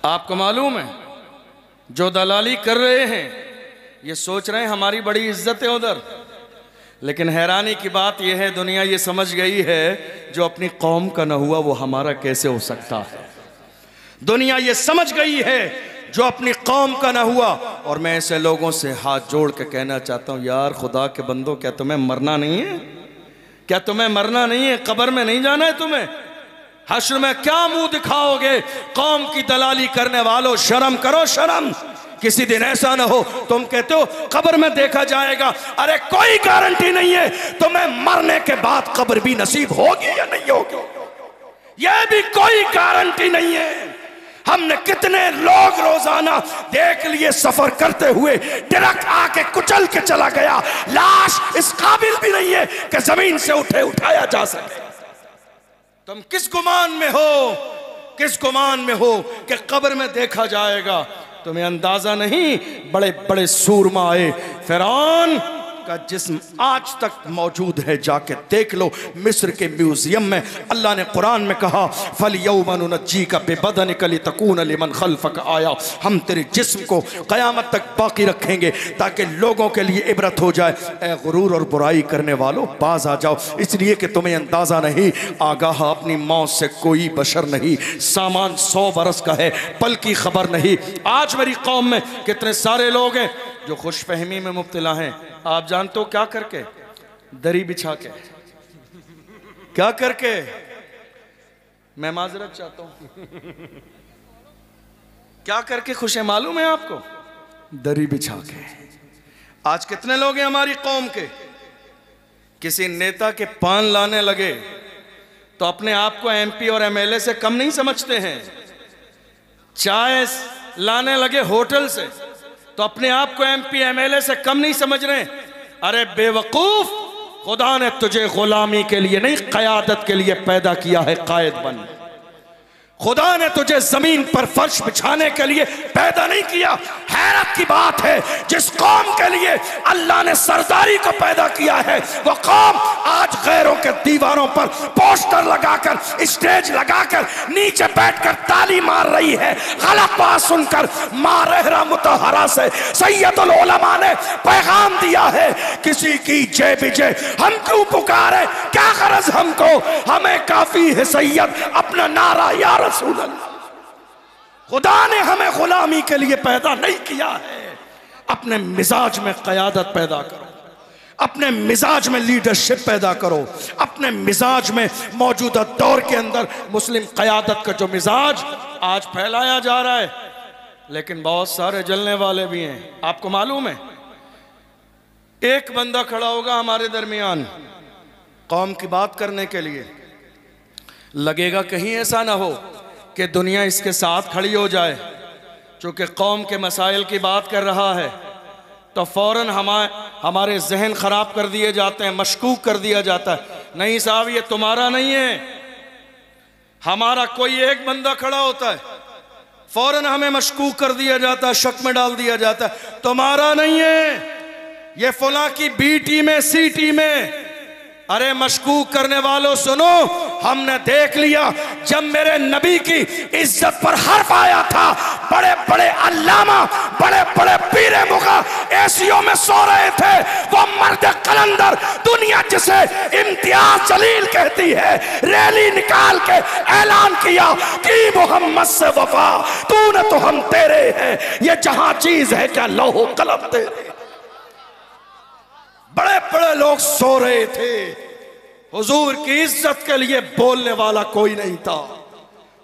Speaker 1: आपको मालूम है जो दलाली कर रहे हैं ये सोच रहे हैं हमारी बड़ी इज्जत है उधर, लेकिन हैरानी की बात यह है दुनिया ये समझ गई है जो अपनी कौम का न हुआ वो हमारा कैसे हो सकता है। दुनिया ये समझ गई है जो अपनी कौम का न हुआ। और मैं ऐसे लोगों से हाथ जोड़ के कहना चाहता हूं यार खुदा के बंदो, क्या तुम्हें मरना नहीं है? क्या तुम्हें मरना नहीं है? कब्र में नहीं जाना है तुम्हें? हश्र में क्या मुंह दिखाओगे? कौम की दलाली करने वालों शर्म करो, शर्म। किसी दिन ऐसा ना हो तुम कहते हो कब्र में देखा जाएगा। अरे कोई गारंटी नहीं है तुम्हें मरने के बाद कब्र भी नसीब होगी या नहीं होगी, यह भी कोई गारंटी नहीं है। हमने कितने लोग रोजाना देख लिए सफर करते हुए ट्रक आके कुचल के चला गया, लाश इस काबिल भी नहीं है कि जमीन से उठाया जा सके। तुम किस गुमान में हो कि कब्र में देखा जाएगा? तुम्हें अंदाजा नहीं, बड़े बड़े सूरमा आए, फिरौन का जिस्म आज तक मौजूद है, जाके देख लो मिस्र के म्यूजियम में। अल्लाह ने कुरान में कहा फल यौमन नज्जी का बेबदनिक लितकून लिमन खल्फक आया, हम तेरे जिस्म को क़यामत तक बाकी रखेंगे ताकि लोगों के लिए इबरत हो जाए। ए गुरूर और बुराई करने वालों बाज आ जाओ, इसलिए कि तुम्हें अंदाजा नहीं, आगाह अपनी मौत से कोई बशर नहीं, सामान 100 बरस का है पल की खबर नहीं। आज मेरी कौम में कितने सारे लोग हैं जो खुशफहमी में मुब्तला हैं। आप जानते हो क्या करके? दरी बिछा के। क्या करके? मैं माजरत चाहता हूं, क्या करके खुश है मालूम है आपको? दरी बिछा के। आज कितने लोग हैं हमारी कौम के किसी नेता के पान लाने लगे तो अपने आप को एमपी और एमएलए से कम नहीं समझते हैं। चाय लाने लगे होटल से तो अपने आप को एमपी एमएलए से कम नहीं समझ रहे। अरे बेवकूफ, खुदा ने तुझे गुलामी के लिए नहीं क़यादत के लिए पैदा किया है, कायद बन। खुदा ने तुझे जमीन पर फर्श बिछाने के लिए पैदा नहीं किया। हैरत की बात है, जिस कौम के लिए अल्लाह ने सरदारी को पैदा किया है, वो कौम आज गैरों के दीवारों पर पोस्टर लगाकर, स्टेज लगाकर, नीचे बैठकर ताली मार रही है। गलत बात सुनकर माँ रहरा मुतहरा से सैयदुल उलमा ने पैगाम दिया है, किसी की जय विजय हम क्यों पुकारे, क्या गरज हमको, हमें काफी है सैयद अपना नारा या रसूल अल्लाह। खुदा ने हमें गुलामी के लिए पैदा नहीं किया है। अपने मिजाज में क़यादत पैदा करो, अपने मिजाज में लीडरशिप पैदा करो, अपने मिजाज में मौजूदा दौर के अंदर मुस्लिम क़यादत का जो मिजाज आज फैलाया जा रहा है, लेकिन बहुत सारे जलने वाले भी हैं। आपको मालूम है, एक बंदा खड़ा होगा हमारे दरमियान कौम की बात करने के लिए, लगेगा कहीं ऐसा ना हो कि दुनिया इसके साथ खड़ी हो जाए, चूँकि कौम के मसाइल की बात कर रहा है तो फ़ौरन हमारे जहन ख़राब कर दिए जाते हैं, मशकूक कर दिया जाता है। नहीं साहब, ये तुम्हारा नहीं है। हमारा कोई एक बंदा खड़ा होता है, फ़ौरन हमें मशकूक कर दिया जाता है, शक में डाल दिया जाता है, तुम्हारा नहीं है, ये फला की बी टीम है, सी टीम है। अरे मशकूक करने वालों सुनो, हमने देख लिया जब मेरे नबी की इज्जत पर हर्फ आया था, बड़े बड़े अल्लामा, बड़े बड़े पीरे मुगा एसियों में सो रहे थे। वो मर्द कलंदर, दुनिया जिसे इम्तियाज जलील कहती है, रैली निकाल के ऐलान किया कि मोहम्मद से वफा, तूने तो हम तेरे हैं, ये जहां चीज है क्या लौहो कलम तेरे। बड़े बड़े लोग सो रहे थे, हुजूर की इज्जत के लिए बोलने वाला कोई नहीं था।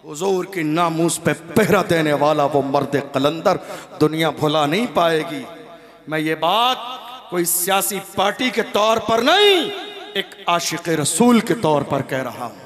Speaker 1: हुजूर की नामूस पे पहरा देने वाला वो मर्द कलंदर दुनिया भुला नहीं पाएगी। मैं ये बात कोई सियासी पार्टी के तौर पर नहीं, एक आशिक रसूल के तौर पर कह रहा हूँ।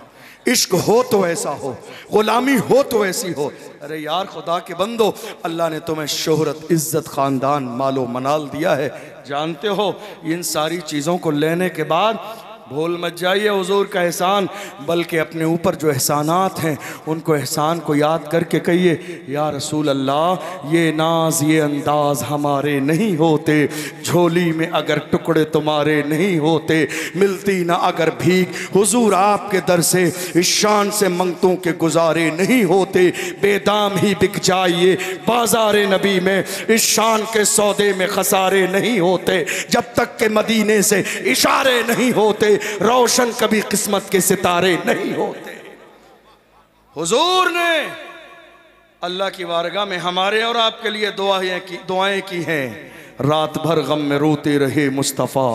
Speaker 1: इश्क हो तो ऐसा हो, गुलामी हो तो ऐसी हो। अरे यार खुदा के बंदो, अल्लाह ने तुम्हें शोहरत, इज्जत, ख़ानदान, मालो मनाल दिया है, जानते हो। इन सारी चीज़ों को लेने के बाद भूल मत जाइए हुजूर का एहसान, बल्कि अपने ऊपर जो एहसानात हैं उनको, एहसान को याद करके कहिए, या रसूल अल्लाह ये नाज ये अंदाज हमारे नहीं होते, झोली में अगर टुकड़े तुम्हारे नहीं होते, मिलती ना अगर भीख हुजूर आपके दर से, इस शान से मंगतों के गुजारे नहीं होते, बेदाम ही बिक जाइए बाजार नबी में, इस शान के सौदे में खसारे नहीं होते, जब तक के मदीने से इशारे नहीं होते, रोशन कभी किस्मत के सितारे नहीं होते। हुजूर ने अल्लाह की वारगाह में हमारे और आपके लिए दुआएं की हैं। रात भर गम में रोते रहे मुस्तफ़ा,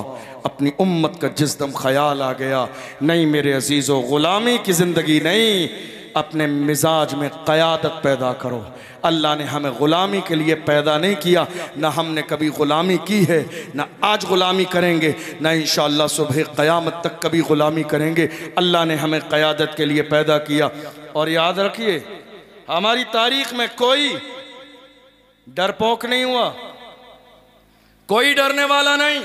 Speaker 1: अपनी उम्मत का जिस दम ख्याल आ गया, नहीं मेरे अजीज़ों, ग़ुलामी की ज़िंदगी नहीं, अपने मिजाज में क़यादत पैदा करो। अल्लाह ने हमें ग़ुलामी के लिए पैदा नहीं किया, ना हमने कभी ग़ुलामी की है, ना आज ग़ुलामी करेंगे, ना इंशाअल्लाह सुबह क़यामत तक कभी ग़ुलामी करेंगे। अल्लाह ने हमें क़यादत के लिए पैदा किया। और याद रखिए, हमारी तारीख़ में कोई डरपोक नहीं हुआ, कोई डरने वाला नहीं।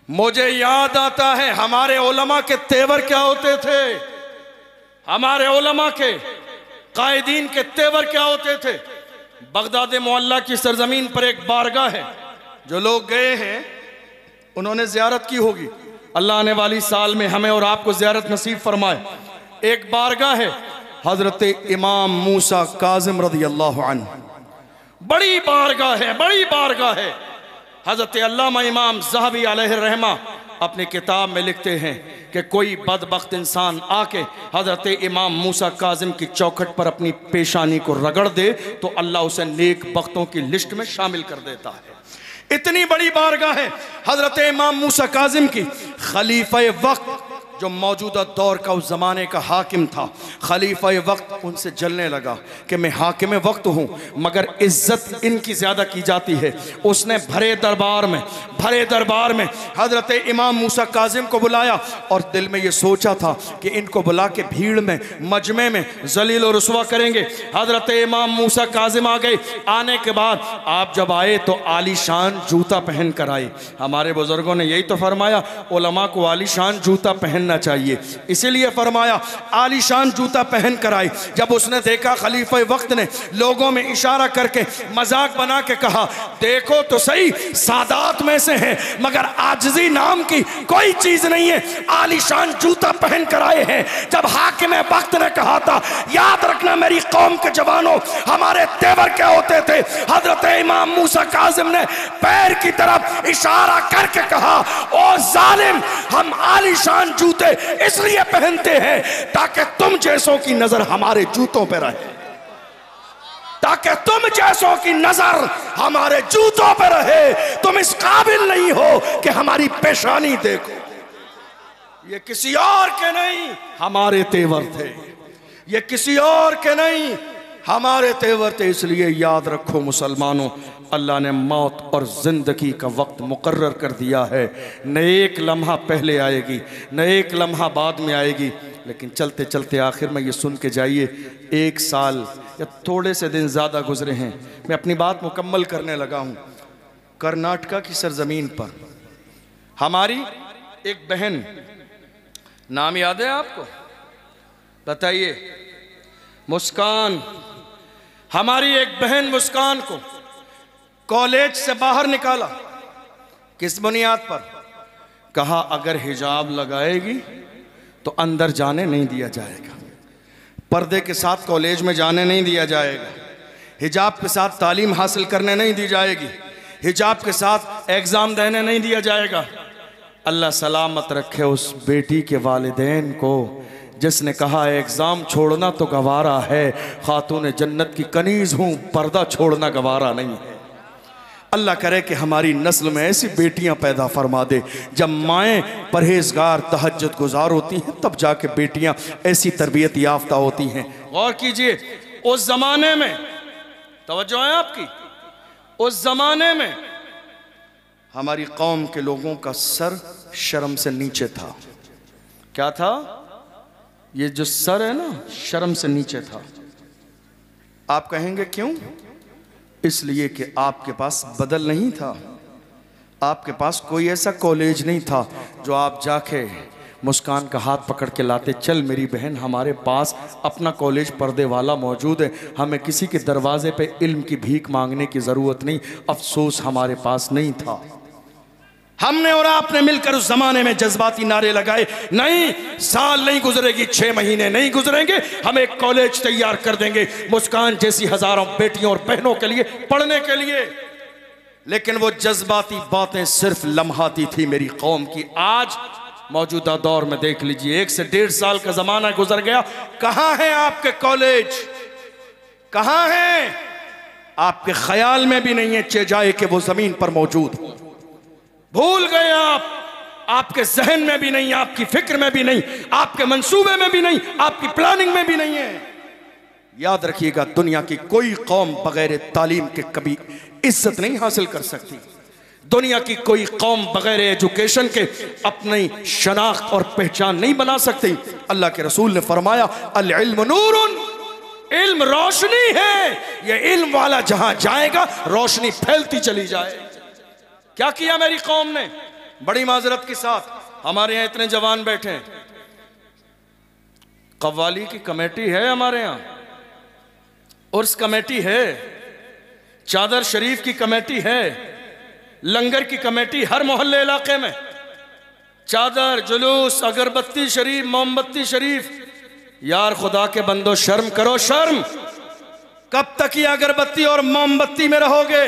Speaker 1: मुझे याद आता है हमारे उलमा के तेवर क्या होते थे, हमारे उलमा के कायदीन के तेवर क्या होते थे। बगदाद मुअल्ला की सरजमीन पर एक बारगाह है, जो लोग गए हैं उन्होंने ज़ियारत की होगी, अल्लाह आने वाली साल में हमें और आपको ज़ियारत नसीब फरमाए। एक बारगाह है हज़रत इमाम मूसा काज़िम रज़ी अल्लाह अन्हु, बड़ी बारगाह है, बड़ी बारगाह है। हज़रत अल्लामा इमाम ज़हबी अलैहिर्रहमा अपनी किताब में लिखते हैं कि कोई बदबख्त इंसान आके हज़रत इमाम मूसा काज़िम की चौखट पर अपनी पेशानी को रगड़ दे तो अल्लाह उसे नेक बख्तों की लिस्ट में शामिल कर देता है। इतनी बड़ी बारगाह है हज़रत इमाम मूसा काज़िम की। खलीफा वक्त जो मौजूदा दौर का उस ज़माने का हाकिम था, खलीफा वक्त उनसे जलने लगा कि मैं हाकिम वक्त हूँ मगर इज़्ज़त इनकी ज़्यादा की जाती है। उसने भरे दरबार में हज़रत इमाम मूसा काज़िम को बुलाया और दिल में ये सोचा था कि इनको बुला के भीड़ में, मजमे में जलील और रुसवा करेंगे। हज़रत इमाम मूसा काज़िम आ गए। आने के बाद आप जब आए तो आलीशान जूता पहन कर आए। हमारे बुज़ुर्गों ने यही तो फरमाया, उलमा को आलीशान जूता पहन पहनना चाहिए। इसीलिए फरमाया आलीशान जूता पहन कर आए। जब उसने देखा खलीफा वक्त ने लोगों में इशारा करके मजाक बना के कहा, देखो तो सही सादात में से हैं मगर आजिज़ी नाम की कोई चीज नहीं है, आलीशान जूता पहन कर आए हैं। जब हाकिम वक्त ने कहा था, याद रखना मेरी कौम के जवानों, हमारे तेवर क्या होते थे, हजरत इमाम मूसा काजिम ने पैर की तरफ इशारा करके कहा, ओ जालिम, हम आलीशान जूते इसलिए पहनते हैं ताकि तुम जैसों की नजर हमारे जूतों पर रहे, ताकि तुम जैसों की नजर हमारे जूतों पर रहे। तुम इस काबिल नहीं हो कि हमारी पेशानी देखो। ये किसी और के नहीं हमारे तेवर थे, ये किसी और के नहीं हमारे तेवर थे। इसलिए याद रखो मुसलमानों, अल्लाह ने मौत और जिंदगी का वक्त मुकर्रर कर दिया है। न एक लम्हा पहले आएगी, न एक लम्हा बाद में आएगी। लेकिन चलते चलते आखिर में ये सुन के जाइए, 1 साल या थोड़े से दिन ज़्यादा गुजरे हैं। मैं अपनी बात मुकम्मल करने लगा हूँ। कर्नाटका की सरजमीन पर हमारी एक बहन, नाम याद है आपको? बताइए। मुस्कान। हमारी एक बहन मुस्कान को कॉलेज से बाहर निकाला। किस बुनियाद पर? कहा अगर हिजाब लगाएगी तो अंदर जाने नहीं दिया जाएगा, पर्दे के साथ कॉलेज में जाने नहीं दिया जाएगा, हिजाब के साथ तालीम हासिल करने नहीं दी जाएगी, हिजाब के साथ एग्ज़ाम देने नहीं दिया जाएगा। अल्लाह सलामत रखे उस बेटी के वालिदैन को जिसने कहा एग्ज़ाम छोड़ना तो गवारा है, खातून जन्नत की कनीज़ हूँ, पर्दा छोड़ना गवारा नहीं है। अल्लाह करे कि हमारी नस्ल में ऐसी बेटियां पैदा फरमा दे। जब माएँ परहेजगार तहज्जुद गुजार होती हैं तब जाके बेटियां ऐसी तरबियत याफ्ता होती हैं। गौर कीजिए, उस ज़माने में, तवज्जो है आपकी, उस ज़माने में हमारी कौम के लोगों का सर शर्म से नीचे था। क्या था? ये जो सर है ना, शर्म से नीचे था। आप कहेंगे क्यों? इसलिए कि आपके पास बदल नहीं था, आपके पास कोई ऐसा कॉलेज नहीं था जो आप जाके मुस्कान का हाथ पकड़ के लाते, चल मेरी बहन हमारे पास अपना कॉलेज पर्दे वाला मौजूद है, हमें किसी के दरवाजे पे इल्म की भीख मांगने की ज़रूरत नहीं। अफसोस हमारे पास नहीं था। हमने और आपने मिलकर उस जमाने में जज्बाती नारे लगाए, नहीं साल नहीं गुजरेगी, 6 महीने नहीं गुजरेंगे, हम एक कॉलेज तैयार कर देंगे मुस्कान जैसी हजारों बेटियों और बहनों के लिए पढ़ने के लिए। लेकिन वो जज्बाती बातें सिर्फ लम्हाती थी मेरी कौम की। आज मौजूदा दौर में देख लीजिए, 1 से 1.5 साल का जमाना गुजर गया, कहां है आपके कॉलेज? कहां है? आपके ख्याल में भी नहीं है चे जाए कि वो जमीन पर मौजूद हो। भूल गए आप, आपके जहन में भी नहीं, आपकी फिक्र में भी नहीं, आपके मंसूबे में भी नहीं, आपकी प्लानिंग में भी नहीं है। याद रखिएगा, दुनिया की कोई कौम बगैर तालीम के कभी इज्जत नहीं हासिल कर सकती। दुनिया की कोई कौम बगैर एजुकेशन के अपनी शनाख्त और पहचान नहीं बना सकती। अल्लाह के रसूल ने फरमाया, अल इल्म नूरुन, इल्म रोशनी है, ये इल्म वाला जहां जाएगा रोशनी फैलती चली जाए। क्या किया मेरी कौम ने? बड़ी माजरत के साथ, हमारे यहाँ इतने जवान बैठे हैं, कव्वाली की कमेटी है हमारे यहाँ, उर्स कमेटी है, चादर शरीफ की कमेटी है, लंगर की कमेटी हर मोहल्ले इलाके में, चादर, जुलूस, अगरबत्ती शरीफ, मोमबत्ती शरीफ। यार खुदा के बंदो, शर्म करो, शर्म। कब तक ये अगरबत्ती और मोमबत्ती में रहोगे?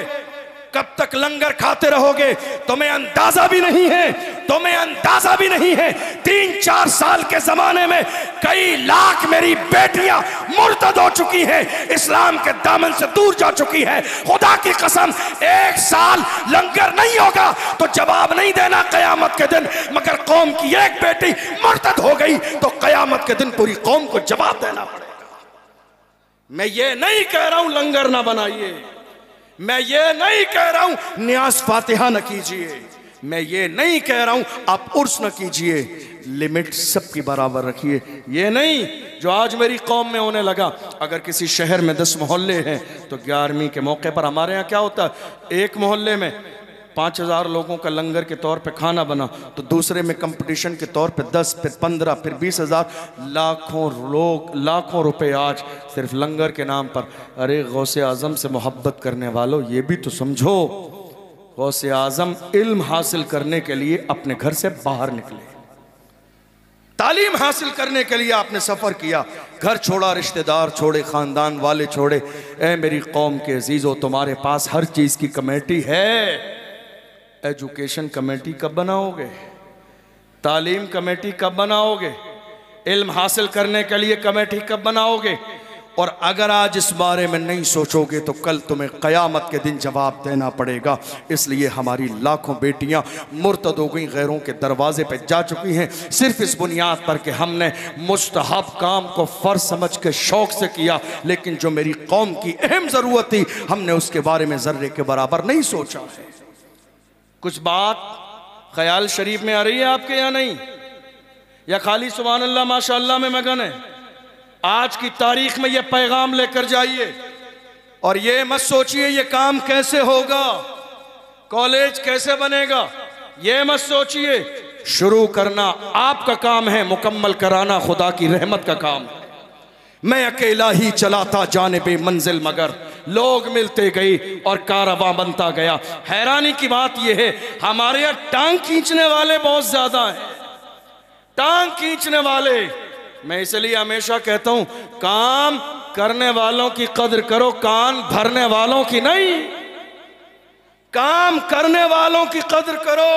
Speaker 1: कब तक लंगर खाते रहोगे? तुम्हें अंदाजा भी नहीं है, तुम्हें अंदाजा भी नहीं है, 3-4 साल के जमाने में कई लाख मेरी बेटियां मुर्तद हो चुकी हैं, इस्लाम के दामन से दूर जा चुकी है। खुदा की कसम, 1 साल लंगर नहीं होगा तो जवाब नहीं देना कयामत के दिन। मगर कौम की एक बेटी मुर्तद हो गई तो कयामत के दिन पूरी कौम को जवाब देना पड़ेगा। मैं ये नहीं कह रहा हूं लंगर ना बनाइए, मैं ये नहीं कह रहा हूं न्यास फातिहा न कीजिए, मैं ये नहीं कह रहा हूं आप उर्स न कीजिए, लिमिट सबकी बराबर रखिए। ये नहीं जो आज मेरी कौम में होने लगा। अगर किसी शहर में 10 मोहल्ले हैं तो 11वीं के मौके पर हमारे यहाँ क्या होता है, एक मोहल्ले में 5,000 लोगों का लंगर के तौर पे खाना बना, तो दूसरे में कंपटीशन के तौर पे 10, फिर 15, फिर 20,000, लाखों लोग, लाखों रुपए आज सिर्फ लंगर के नाम पर। अरे गौसे आज़म से मोहब्बत करने वालों, ये भी तो समझो, गौसे आज़म इल्म हासिल करने के लिए अपने घर से बाहर निकले, तालीम हासिल करने के लिए आपने सफ़र किया, घर छोड़ा, रिश्तेदार छोड़े, ख़ानदान वाले छोड़े। ए मेरी कौम के अजीज़ों, तुम्हारे पास हर चीज़ की कमेटी है। एजुकेशन कमेटी कब बनाओगे? तालीम कमेटी कब बनाओगे? इल्म हासिल करने के लिए कमेटी कब बनाओगे? और अगर आज इस बारे में नहीं सोचोगे तो कल तुम्हें क़यामत के दिन जवाब देना पड़ेगा। इसलिए हमारी लाखों बेटियां मुर्तद हो गई, गैरों के दरवाजे पे जा चुकी हैं, सिर्फ इस बुनियाद पर कि हमने मुस्तहब काम को फ़र्ज समझ के शौक़ से किया, लेकिन जो मेरी कौम की अहम ज़रूरत थी हमने उसके बारे में ज़र्रे के बराबर नहीं सोचा है। कुछ बात ख्याल शरीफ में आ रही है आपके या नहीं, या खाली सुभान अल्लाह माशाअल्लाह में मगन है? आज की तारीख में ये पैगाम लेकर जाइए और ये मत सोचिए ये काम कैसे होगा, कॉलेज कैसे बनेगा, ये मत सोचिए। शुरू करना आपका काम है, मुकम्मल कराना खुदा की रहमत का काम है। मैं अकेला ही चलाता जानिबे मंजिल, मगर लोग मिलते गई और कारवां बनता गया। हैरानी की बात यह है हमारे यहाँ टांग खींचने वाले बहुत ज्यादा हैं, टांग खींचने वाले। मैं इसलिए हमेशा कहता हूं काम करने वालों की कदर करो, कान भरने वालों की नहीं। काम करने वालों की कदर करो,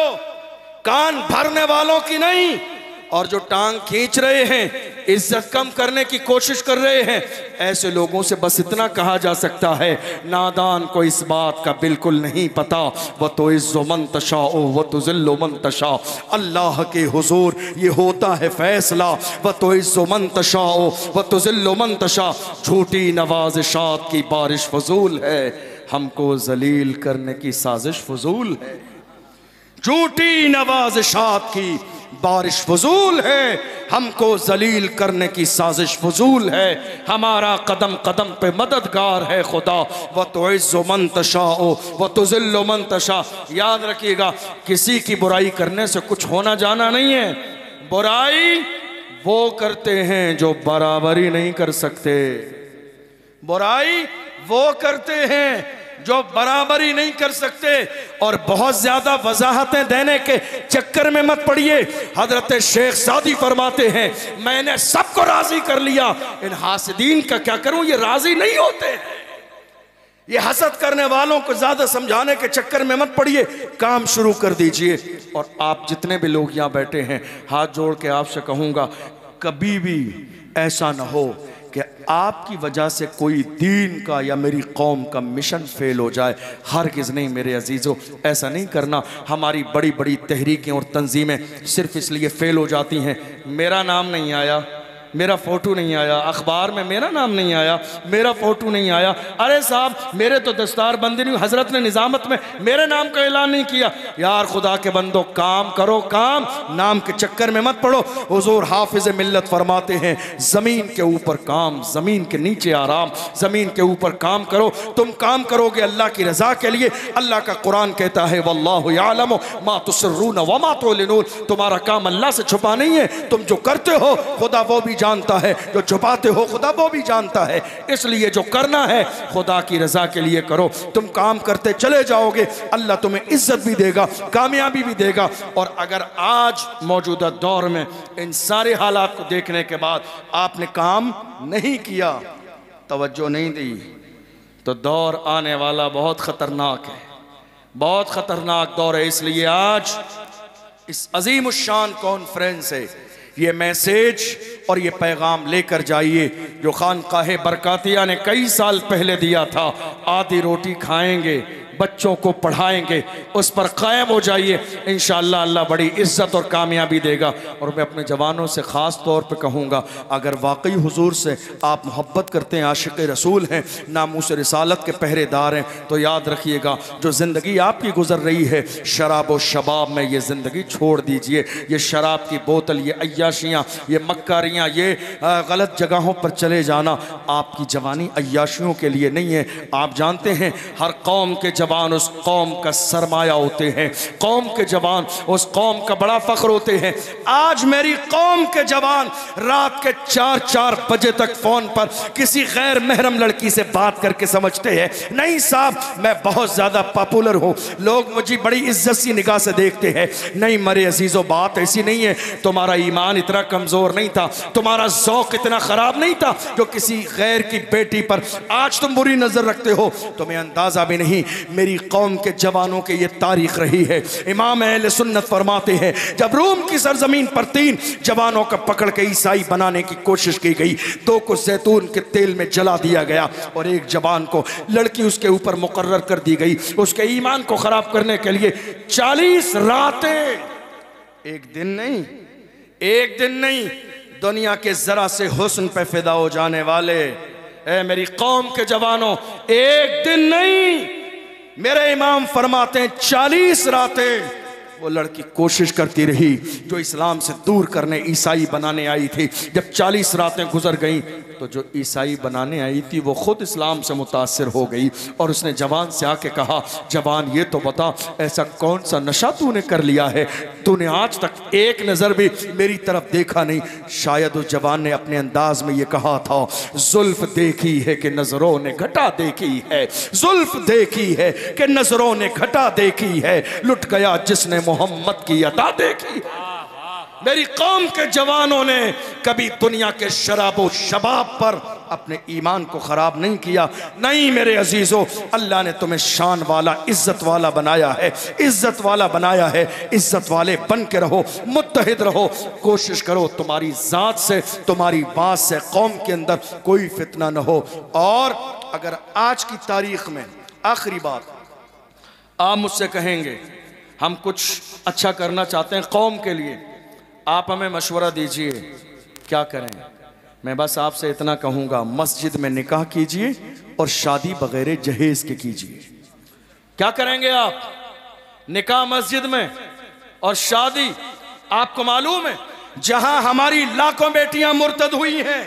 Speaker 1: कान भरने वालों की नहीं। और जो टांग खींच रहे हैं, इज्जत कम करने की कोशिश कर रहे हैं, ऐसे लोगों से बस इतना कहा जा सकता है, नादान को इस बात का बिल्कुल नहीं पता। व तो इज़्ज़ु मन तशाओ व तुज़िल्लु मन तशा, अल्लाह के हुजूर ये होता है फैसला। व तो इज़्ज़ु मन तशाओ व तुज़िल्लु मन तशा, झूठी नवाज़िशात की बारिश फजूल है, हमको जलील करने की साजिश फजूल है। झूठी नवाज़िशात की बारिश फजूल है, हमको जलील करने की साजिश फजूल है। हमारा कदम कदम पे मददगार है खुदा। व तुइज़्ज़ु मन तशाओ व तुज़िल्लु मन तशा। याद रखिएगा, किसी की बुराई करने से कुछ होना जाना नहीं है। बुराई वो करते हैं जो बराबरी नहीं कर सकते, बुराई वो करते हैं जो बराबरी नहीं कर सकते। और बहुत ज्यादा वजाहतें देने के चक्कर में मत पड़िए। हजरत शेख सादी फरमाते हैं, मैंने सबको राजी कर लिया, इन हासिदीन का क्या करूं, ये राजी नहीं होते हैं। ये हसद करने वालों को ज्यादा समझाने के चक्कर में मत पड़िए, काम शुरू कर दीजिए। और आप जितने भी लोग यहाँ बैठे हैं, हाथ जोड़ के आपसे कहूंगा, कभी भी ऐसा ना हो कि आपकी वजह से कोई दीन का या मेरी कौम का मिशन फेल हो जाए। हरगिज़ नहीं मेरे अजीज़ों, ऐसा नहीं करना। हमारी बड़ी बड़ी तहरीकें और तंजीमें सिर्फ इसलिए फेल हो जाती हैं, मेरा नाम नहीं आया, मेरा फ़ोटो नहीं आया, अखबार में मेरा नाम नहीं आया, मेरा फ़ोटो नहीं आया। अरे साहब, मेरे तो दस्तार बंदी नहीं, हज़रत ने निज़ामत में मेरे नाम का ऐलान नहीं किया। यार खुदा के बंदो, काम करो, काम, नाम के चक्कर में मत पड़ो। हुज़ूर हाफिज़ मिल्लत फरमाते हैं, ज़मीन के ऊपर काम, ज़मीन के नीचे आराम। ज़मीन के ऊपर काम करो, तुम काम करोगे अल्लाह की रज़ा के लिए। अल्लाह का कुरान कहता है, वल्लाहु यअलमु मा तुसिर्रून व मा तुअलिनून। तुम्हारा काम अल्लाह से छुपा नहीं है, तुम जो करते हो खुदा वो भी जानता है, जो छुपाते हो खुदा वो भी जानता है। इसलिए जो करना है खुदा की रजा के लिए करो। तुम काम करते चले जाओगे, अल्लाह तुम्हें इज्जत भी देगा, कामयाबी भी देगा। और अगर आज मौजूदा दौर में इन सारे हालात को देखने के बाद आपने काम नहीं किया, तवज्जो नहीं दी, तो दौर आने वाला बहुत खतरनाक है, बहुत खतरनाक दौर है। इसलिए आज इस अजीम शान कॉन्फ्रेंस से ये मैसेज और ये पैगाम लेकर जाइए जो खानकाहे बरकातिया ने कई साल पहले दिया था, आधी रोटी खाएंगे, बच्चों को पढ़ाएंगे, उस पर कायम हो जाइए। इंशाअल्लाह अल्लाह बड़ी इज्जत और कामयाबी देगा। और मैं अपने जवानों से ख़ास तौर पे कहूँगा, अगर वाकई हुजूर से आप मोहब्बत करते हैं, आशिक़ रसूल हैं, नामूस रिसालत के पहरेदार हैं, तो याद रखिएगा जो ज़िंदगी आपकी गुजर रही है शराब व शबाब में, ये ज़िंदगी छोड़ दीजिए। ये शराब की बोतल, ये अय्याशियाँ, ये मक्कारियाँ, ये गलत जगहों पर चले जाना, आपकी जवानी अय्याशियों के लिए नहीं है। आप जानते हैं हर कौम के जवान उस कौम का सरमाया होते हैं, कौम के जवान उस कौम का बड़ा फख्र होते हैं। आज मेरी कौम के जवान रात के 4-4 बजे तक फोन पर किसी गैर महरम लड़की से बात करके समझते हैं नहीं साहब मैं बहुत ज्यादा पॉपुलर हूं, लोग मुझे बड़ी इज्जत सी निगाह से देखते हैं। नहीं मेरे अजीजों, बात ऐसी नहीं है। तुम्हारा ईमान इतना कमजोर नहीं था, तुम्हारा ज़ौक़ इतना खराब नहीं था जो किसी गैर की बेटी पर आज तुम बुरी नजर रखते हो। तुम्हें अंदाजा भी नहीं मेरी कौम के जवानों की ये तारीख रही है। इमाम अहले सुन्नत फरमाते हैं जब रूम की सरजमीन पर 3 जवानों का पकड़ के ईसाई बनाने की कोशिश की गई, 2 को जैतून के तेल में जला दिया गया और एक जवान को लड़की उसके ऊपर मुकर्रर कर दी गई उसके ईमान को खराब करने के लिए। 40 रातें, एक दिन नहीं, दुनिया के जरा से हुस्न पे फिदा हो जाने वाले ए मेरी कौम के जवानों, एक दिन नहीं, मेरे इमाम फरमाते हैं 40 रातें वो लड़की कोशिश करती रही जो इस्लाम से दूर करने ईसाई बनाने आई थी। जब 40 रातें गुजर गईं तो जो ईसाई बनाने आई थी वो खुद इस्लाम से मुतासिर हो गई और उसने जवान से आके कहा, जवान ये तो बता ऐसा कौन सा नशा तूने कर लिया है, तूने आज तक एक नज़र भी मेरी तरफ देखा नहीं। शायद उस जवान ने अपने अंदाज में ये कहा था, जुल्फ देखी है कि नजरों ने घटा देखी है, जुल्फ देखी है कि नजरों ने घटा देखी है, लुट गया जिसने मोहम्मद की अता देखी। मेरी कौम के जवानों ने कभी दुनिया के शराबो शबाब पर अपने ईमान को खराब नहीं किया। नहीं मेरे अजीजों, अल्लाह ने तुम्हें शान वाला, इज्जत वाला बनाया है, इज्जत वाला बनाया है। इज्जत वाले बन के रहो, मुत्तहिद रहो, कोशिश करो तुम्हारी जात से, तुम्हारी बात से कौम के अंदर कोई फितना न हो। और अगर आज की तारीख में आखिरी बात आप मुझसे कहेंगे हम कुछ अच्छा करना चाहते हैं कौम के लिए, आप हमें मशवरा दीजिए क्या करें। मैं बस आपसे इतना कहूँगा, मस्जिद में निकाह कीजिए और शादी बगैर जहेज के कीजिए। क्या करेंगे आप? निकाह मस्जिद में और शादी। आपको मालूम है जहां हमारी लाखों बेटियां मुर्तद हुई हैं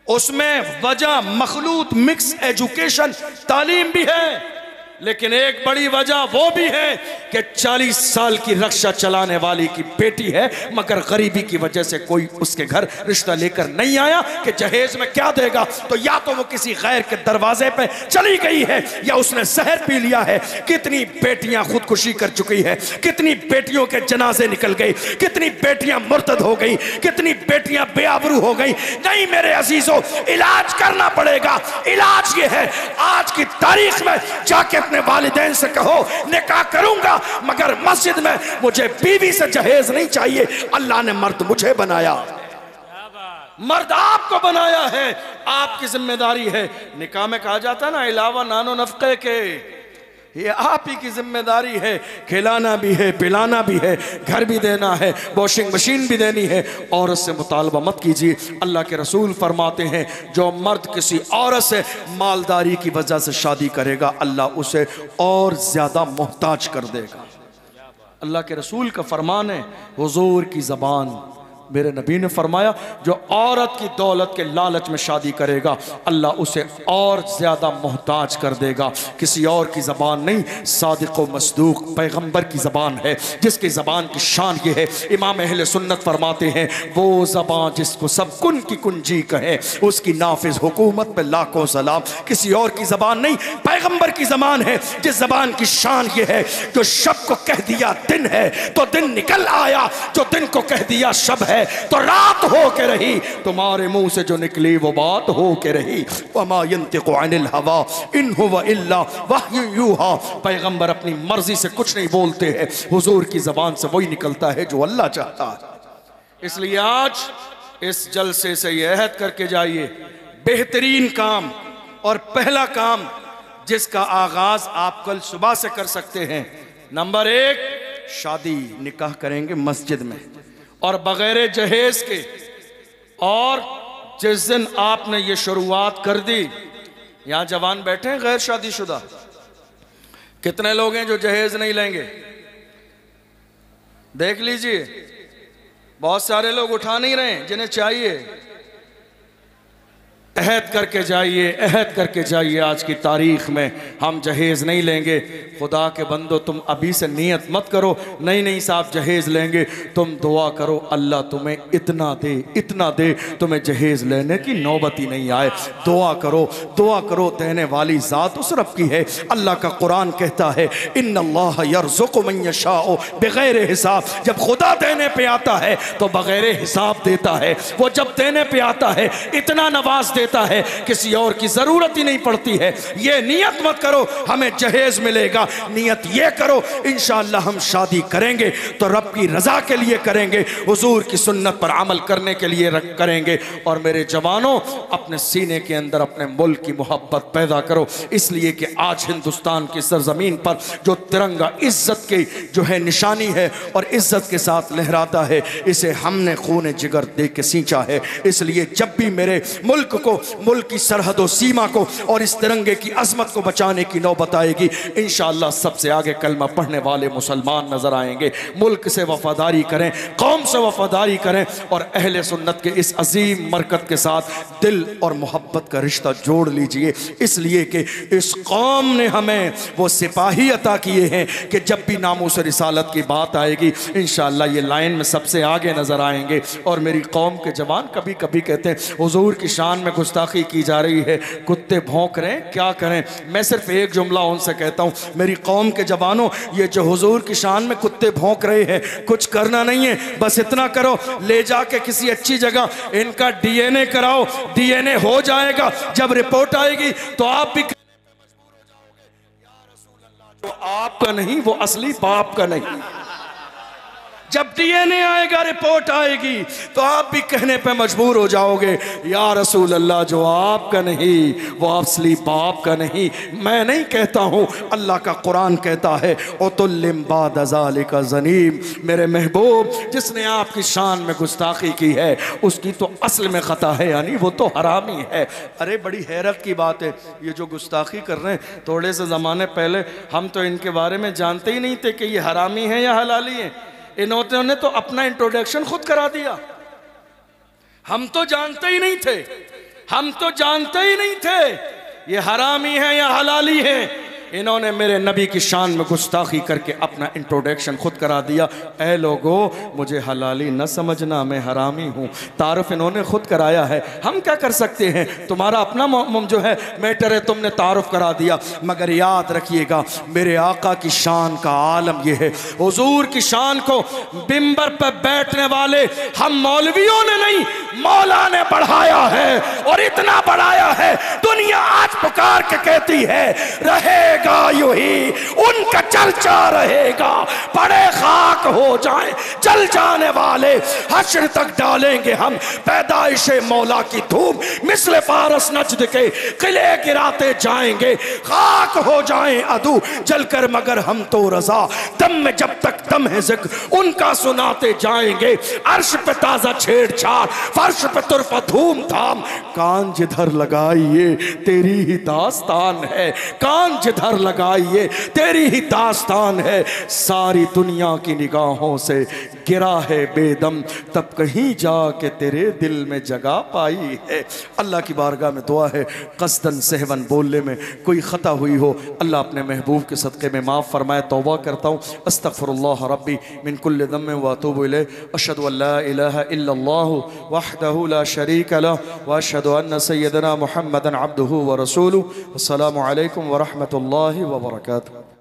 Speaker 1: उसमें वजह मखलूत मिक्स एजुकेशन तालीम भी है, लेकिन एक बड़ी वजह वो भी है कि 40 साल की रक्षा चलाने वाली की बेटी है मगर गरीबी की वजह से कोई उसके घर रिश्ता लेकर नहीं आया कि जहेज में क्या देगा, तो या तो वो किसी गैर के दरवाजे पे चली गई है या उसने जहर पी लिया है। कितनी बेटियां खुदकुशी कर चुकी है, कितनी बेटियों के जनाजे निकल गए, कितनी बेटियां मुर्तद हो गई, कितनी बेटियां बेआबरू हो गई। नहीं मेरे अजीजों, इलाज करना पड़ेगा। इलाज ये है, आज की तारीख में जाके अपने वालिदैन से कहो निकाह करूंगा मगर मस्जिद में मुझे बीवी से जहेज नहीं चाहिए। अल्लाह ने मर्द मुझे बनाया, मर्द आपको बनाया है, आपकी जिम्मेदारी है। निकाह में कहा जाता है ना, इलावा नानो नफके के, ये आप ही की जिम्मेदारी है। खिलाना भी है, पिलाना भी है, घर भी देना है, वॉशिंग मशीन भी देनी है। औरत से मुतालबा मत कीजिए। अल्लाह के रसूल फरमाते हैं जो मर्द किसी औरत से मालदारी की वजह से शादी करेगा अल्लाह उसे और ज्यादा मोहताज कर देगा। अल्लाह के रसूल का फरमान है, हुजूर की ज़बान, मेरे नबी ने फरमाया जो औरत की दौलत के लालच में शादी करेगा अल्लाह उसे और ज़्यादा मोहताज कर देगा। किसी और की ज़बान नहीं, सादिक व मसदूक पैगंबर की ज़बान है जिसकी ज़बान की शान ये है। इमाम अहले सुन्नत फरमाते हैं वो ज़बान जिसको सब कुन की कुंजी कहे उसकी नाफिज हुकूमत पे लाखों सलाम। किसी और की ज़बान नहीं, पैगंबर की ज़बान है जिस ज़बान की शान ये है जो शब को कह दिया दिन है तो दिन निकल आया, जो दिन को कह दिया शब है तो रात हो के रही, तुम्हारे मुंह से जो निकली वो बात हो के रही। वमा यंतिकु अनिल हवा इन हुवा इल्ला वह्युन यूहा। पैगंबर अपनी मर्जी से कुछ नहीं बोलते हैं, हुजूर की जबान से वही निकलता है जो अल्लाह चाहता है। इसलिए आज इस जलसे से यह अहद करके जाइए, बेहतरीन काम और पहला काम जिसका आगाज आप कल सुबह से कर सकते हैं, नंबर 1 शादी निकाह करेंगे मस्जिद में और बगैर जहेज के। और जिस दिन आपने ये शुरुआत कर दी, यहां जवान बैठे हैं गैर शादीशुदा, कितने लोग हैं जो जहेज नहीं लेंगे? देख लीजिए, बहुत सारे लोग उठा नहीं रहे जिन्हें चाहिए। अहद करके जाइए, अहद करके जाइए। आज की तारीख़ में हम जहेज़ नहीं लेंगे। खुदा के बंदो, तुम अभी से नियत मत करो नहीं साहब जहेज़ लेंगे। तुम दुआ करो अल्लाह तुम्हें इतना दे, इतना दे, तुम्हें जहेज़ लेने की नौबत ही नहीं आए। दुआ करो, दुआ करो। देने वाली ज़ात उस रब की है। अल्लाह का कुरान कहता है इन्नल्लाह यर्ज़ुक़ु मन यशाअ बिग़ैर हिसाब। जब खुदा देने पे आता है तो बग़ैर हिसाब देता है। वो जब देने पे आता है इतना नवाज देता है, किसी और की जरूरत ही नहीं पड़ती है। ये नियत मत करो हमें जहेज मिलेगा, नियत ये करो इंशाअल्लाह हम शादी करेंगे तो रब की रजा के लिए करेंगे, हुजूर की सुन्नत पर अमल करने के लिए करेंगे। और मेरे जवानों, अपने सीने के अंदर अपने मुल्क की मोहब्बत पैदा करो, इसलिए कि आज हिंदुस्तान की सरजमीन पर जो तिरंगा इज्जत की जो है निशानी है और इज्जत के साथ लहराता है, इसे हमने खून जिगर दे के सींचा है। इसलिए जब भी मेरे मुल्क को, मुल्क की सरहदों सीमा को और इस तिरंगे की अजमत को बचाने की नौबत आएगी, इंशाअल्लाह सबसे आगे कलमा पढ़ने वाले मुसलमान नजर आएंगे। मुल्क से वफादारी करें, कौम से वफादारी करें और अहले सुन्नत के इस अजीम मरकत के साथ दिल और मोहब्बत का रिश्ता जोड़ लीजिए। इसलिए कि इस कौम ने हमें वो सिपाही अता किए हैं कि जब भी नामूस रिसालत की बात आएगी इंशाअल्लाह ये लाइन में सबसे आगे नजर आएंगे। और मेरी कौम के जवान कभी कभी कहते हैं हुजूर की शान में गुस्ताखी की जा रही है, कुत्ते भौंक रहे हैं, क्या करें। मैं सिर्फ एक जुमला उनसे कहता हूँ, मेरी कौम के जवानों, ये जो हुजूर की शान में कुत्ते भौंक रहे हैं, कुछ करना नहीं है, बस इतना करो, ले जाके किसी अच्छी जगह इनका डीएनए कराओ, डीएनए हो जाएगा। जब रिपोर्ट आएगी तो आप भी जो आपका नहीं वो असली बाप का नहीं। जब डीएनए आएगा, रिपोर्ट आएगी तो आप भी कहने पे मजबूर हो जाओगे या रसूल अल्लाह, जो आपका नहीं वो असली बाप का नहीं। मैं नहीं कहता हूँ, अल्लाह का कुरान कहता है उतुल्लिम बाद ज़ालिका ज़नीम। मेरे महबूब, जिसने आपकी शान में गुस्ताखी की है उसकी तो असल में ख़ता है, यानी वो तो हरामी है। अरे बड़ी हैरत की बात है, ये जो गुस्ताखी कर रहे हैं, थोड़े से ज़माने पहले हम तो इनके बारे में जानते ही नहीं थे कि ये हरामी है या हलाली है। इन्होंने तो अपना इंट्रोडक्शन खुद करा दिया। हम तो जानते ही नहीं थे, हम तो जानते ही नहीं थे ये हरामी है या हलाली है। इन्होंने मेरे नबी की शान में गुस्ताखी करके अपना इंट्रोडक्शन खुद करा दिया। ऐ लोगो, मुझे हलाली न समझना, मैं हरामी हूँ। तारुफ इन्होंने खुद कराया है, हम क्या कर सकते हैं। तुम्हारा अपना जो है मैटर है, तुमने तारुफ करा दिया। मगर याद रखिएगा, मेरे आका की शान का आलम यह है, हुजूर की शान को बिंबर पर बैठने वाले हम मौलवियों ने नहीं, मौला ने बढ़ाया है। और इतना बढ़ाया है, दुनिया आज पुकार के कहती है रहेगा यूं ही, उनका चर्चा रहेगा। पड़े खाक हो जाए जल जाने वाले, हश्र तक डालेंगे हम पैदाइशे मौला की धूम। मिस्ल फारस नजद के किले गिराते जाएंगे, खाक हो जाए अदू जलकर, मगर हम तो रजा। दम में जब तक दम है जिक्र उनका सुनाते जाएंगे। अर्श पे ताजा छेड़छाड़, फर्श पे तुरफा धूम धाम। कान जिधर लगाइए तेरी ही दास्तान है, कान जिधर लगाइए तेरी ही दास्तान है। सारी दुनिया की निगाहों से गिरा है बेदम, तब कहीं जाके तेरे दिल में जगह पाई है। अल्लाह की बारगाह में दुआ है, कसदन सहवन बोलने में कोई खता हुई हो, अल्लाह अपने महबूब के सदक़े में माफ़ फरमाए। तौबा करता हूँ, अस्तग़फिरुल्लाह रब्बी मिन कुल्लि ज़म्बिन व अतूबु इलैह। अशहदु अन ला इलाहा इल्लल्लाहु वहदहु ला शरीका लहु व अशहदु अन्न सय्यदना मुहम्मदन अब्दुहु व रसूलुहु। अस्सलामु अलैकुम व रहमतुल्लाहि व बरकातुहू।